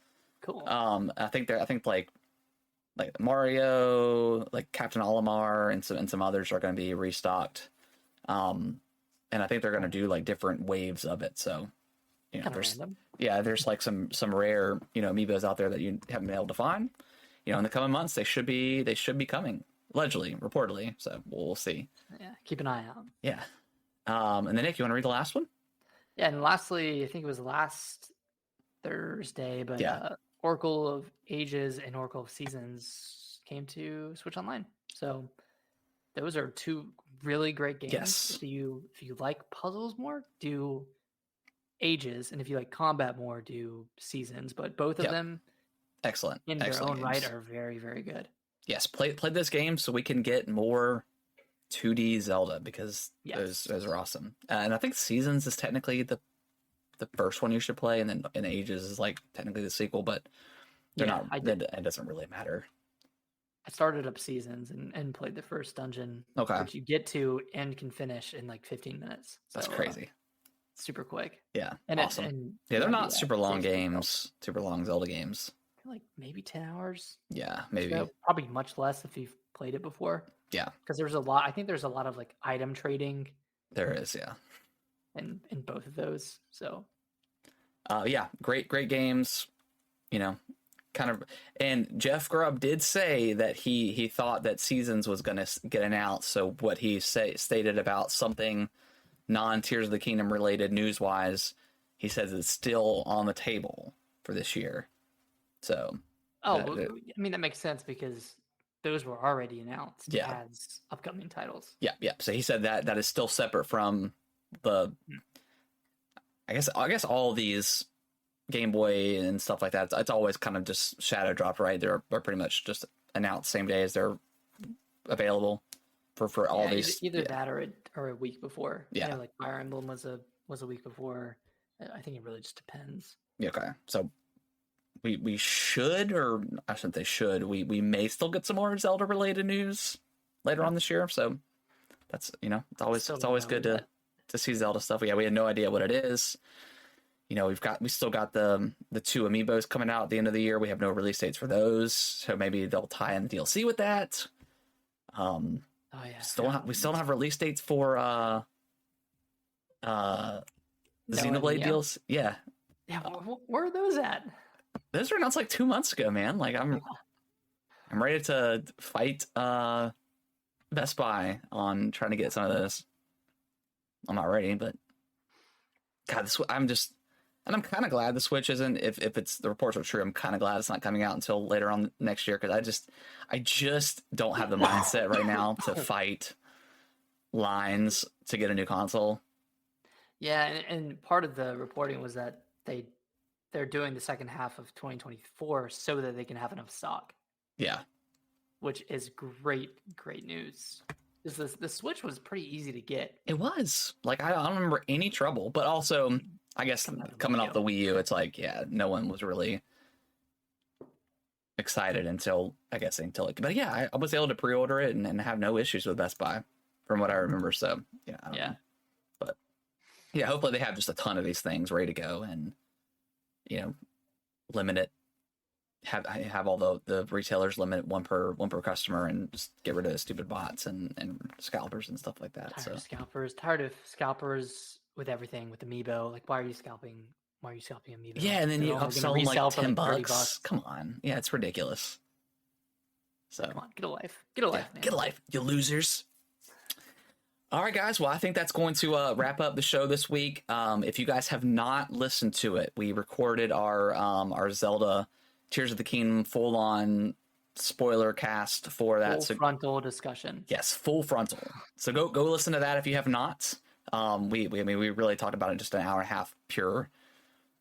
Cool. I think like Mario, like Captain Olimar, and some others are going to be restocked. And I think they're going to do like different waves of it. So, there's like some rare, amiibos out there that you haven't been able to find. In the coming months, they should be coming, allegedly, reportedly. So we'll see. Yeah, keep an eye out. Yeah. And then Nick, you want to read the last one? Yeah, and lastly, I think it was last Thursday, but Oracle of Ages and Oracle of Seasons came to Switch Online. So those are two really great games. Yes. If you like puzzles more, do Ages, and if you like combat more, do Seasons. But both of them, excellent in their own right, are very, very good. Yes, play this game so we can get more 2D Zelda because those are awesome. And I think Seasons is technically the first one you should play, and then Ages is like technically the sequel, but they're not. It doesn't really matter. I started up Seasons and played the first dungeon, which you get to and can finish in like 15 minutes. So, that's crazy. Super quick. Yeah, and awesome. They're not super long games, super long Zelda games. Like maybe 10 hours. Yeah, maybe. So probably much less if you've played it before. Yeah, because there's a lot. I think there's a lot of like item trading. There is, yeah. In both of those, so. Great games. Kind of, and Jeff Grubb did say that he thought that Seasons was going to get announced. So what he stated about something non-Tears of the Kingdom related news-wise, he says it's still on the table for this year. So. I mean, that makes sense because those were already announced as upcoming titles. Yeah. So he said that is still separate from the. I guess all these Game Boy and stuff like that. It's always kind of just shadow dropped, right? They're pretty much just announced same day as they're available for all these. Either that or a week before. Yeah, like Fire Emblem was a week before. I think it really just depends. Okay, so we should, or I shouldn't say should. We may still get some more Zelda related news later on this year. So that's it's always good to see Zelda stuff. We had no idea what it is. We still got the 2 amiibos coming out at the end of the year. We have no release dates for those, so maybe they'll tie in the DLC with that. We still don't have release dates for Xenoblade DLC. Yeah. Yeah, where are those at? Those were announced like 2 months ago, man. Like I'm ready to fight Best Buy on trying to get some of those. I'm not ready, but God, I'm kind of glad the Switch isn't. If it's the reports are true, I'm kind of glad it's not coming out until later on next year because I just don't have the mindset right now to fight lines to get a new console. Yeah, and part of the reporting was that they're doing the second half of 2024 so that they can have enough stock. Yeah. Which is great news. The Switch was pretty easy to get. It was. Like, I don't remember any trouble, but also, I guess coming off the Wii U, it's like, yeah, no one was really excited until it. But yeah, I was able to pre-order it and have no issues with Best Buy from what I remember. So, yeah. I don't know. But yeah, hopefully they have just a ton of these things ready to go and, limit it. Have all the retailers limit one per customer and just get rid of the stupid bots and scalpers and stuff like that. Tired of scalpers with everything with Amiibo. Like, why are you scalping Amiibo? Yeah, and then you upsell them like $10. Come on, yeah, it's ridiculous. So come on, get a life, man. Get a life, you losers. All right, guys. Well, I think that's going to wrap up the show this week. If you guys have not listened to it, we recorded our Zelda Tears of the Kingdom full-on spoiler cast for that. Full frontal discussion. Yes, full frontal. So go listen to that if you have not. We really talked about it in just an hour and a half, pure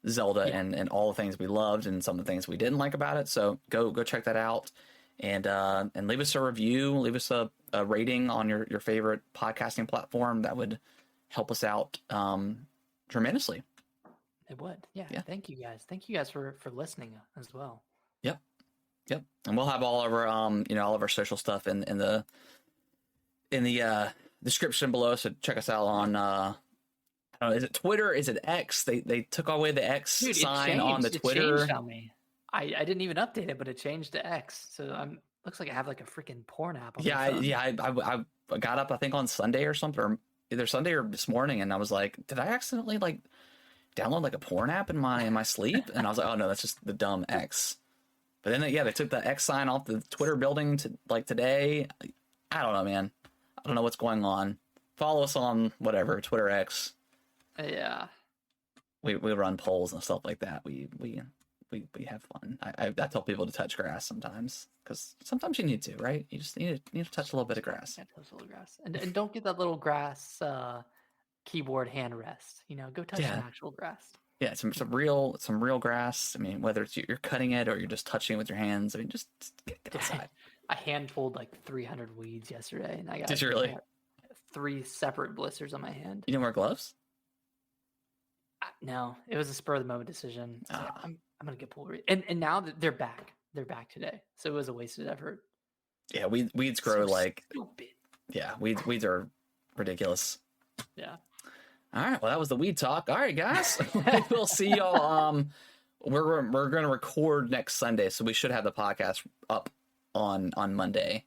Zelda and all the things we loved and some of the things we didn't like about it. So go check that out and leave us a review, leave us a rating on your favorite podcasting platform. That would help us out tremendously. It would. Yeah. Thank you guys. Thank you guys for listening as well. Yep. And we'll have all of our all of our social stuff in the description below. So check us out on I don't know, is it Twitter? Is it X? They took away the X sign on the Twitter. It changed on me. I didn't even update it, but it changed to X. So looks like I have like a freaking porn app on my phone. I got up I think on Sunday or something, or either Sunday or this morning, and I was like, did I accidentally like download like a porn app in my sleep? And I was like, oh no, that's just the dumb X. But then they took the X sign off the Twitter building today. I don't know, man. I don't know what's going on. Follow us on whatever Twitter X. Yeah. We run polls and stuff like that. We have fun. I tell people to touch grass sometimes because sometimes you need to, right? You just need to touch a little bit of grass. Yeah, touch a little grass, and don't get that little grass keyboard hand rest. Go touch some actual grass. Yeah, some real grass. I mean, whether it's you're cutting it or you're just touching it with your hands. I mean, just get outside. I hand pulled like 300 weeds yesterday, and I got. Did you really? 3 separate blisters on my hand. You didn't wear gloves? No, it was a spur of the moment decision. So I'm gonna get pulled. And now that they're back today. So it was a wasted effort. Yeah, weeds grow like stupid. Yeah, weeds are ridiculous. Yeah. All right, well that was the weed talk. All right, guys, we'll see y'all. We're gonna record next Sunday, so we should have the podcast up on Monday,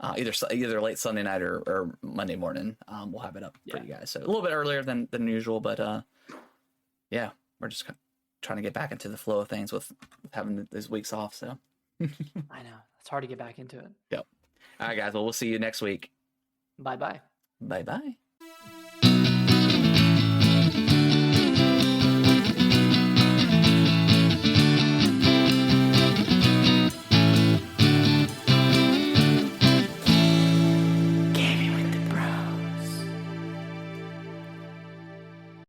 either late Sunday night or Monday morning. We'll have it up for you guys, so a little bit earlier than usual, but yeah, we're just trying to get back into the flow of things with having these weeks off. So I know it's hard to get back into it. Yep. All right, guys. Well, we'll see you next week. Bye bye. Bye bye.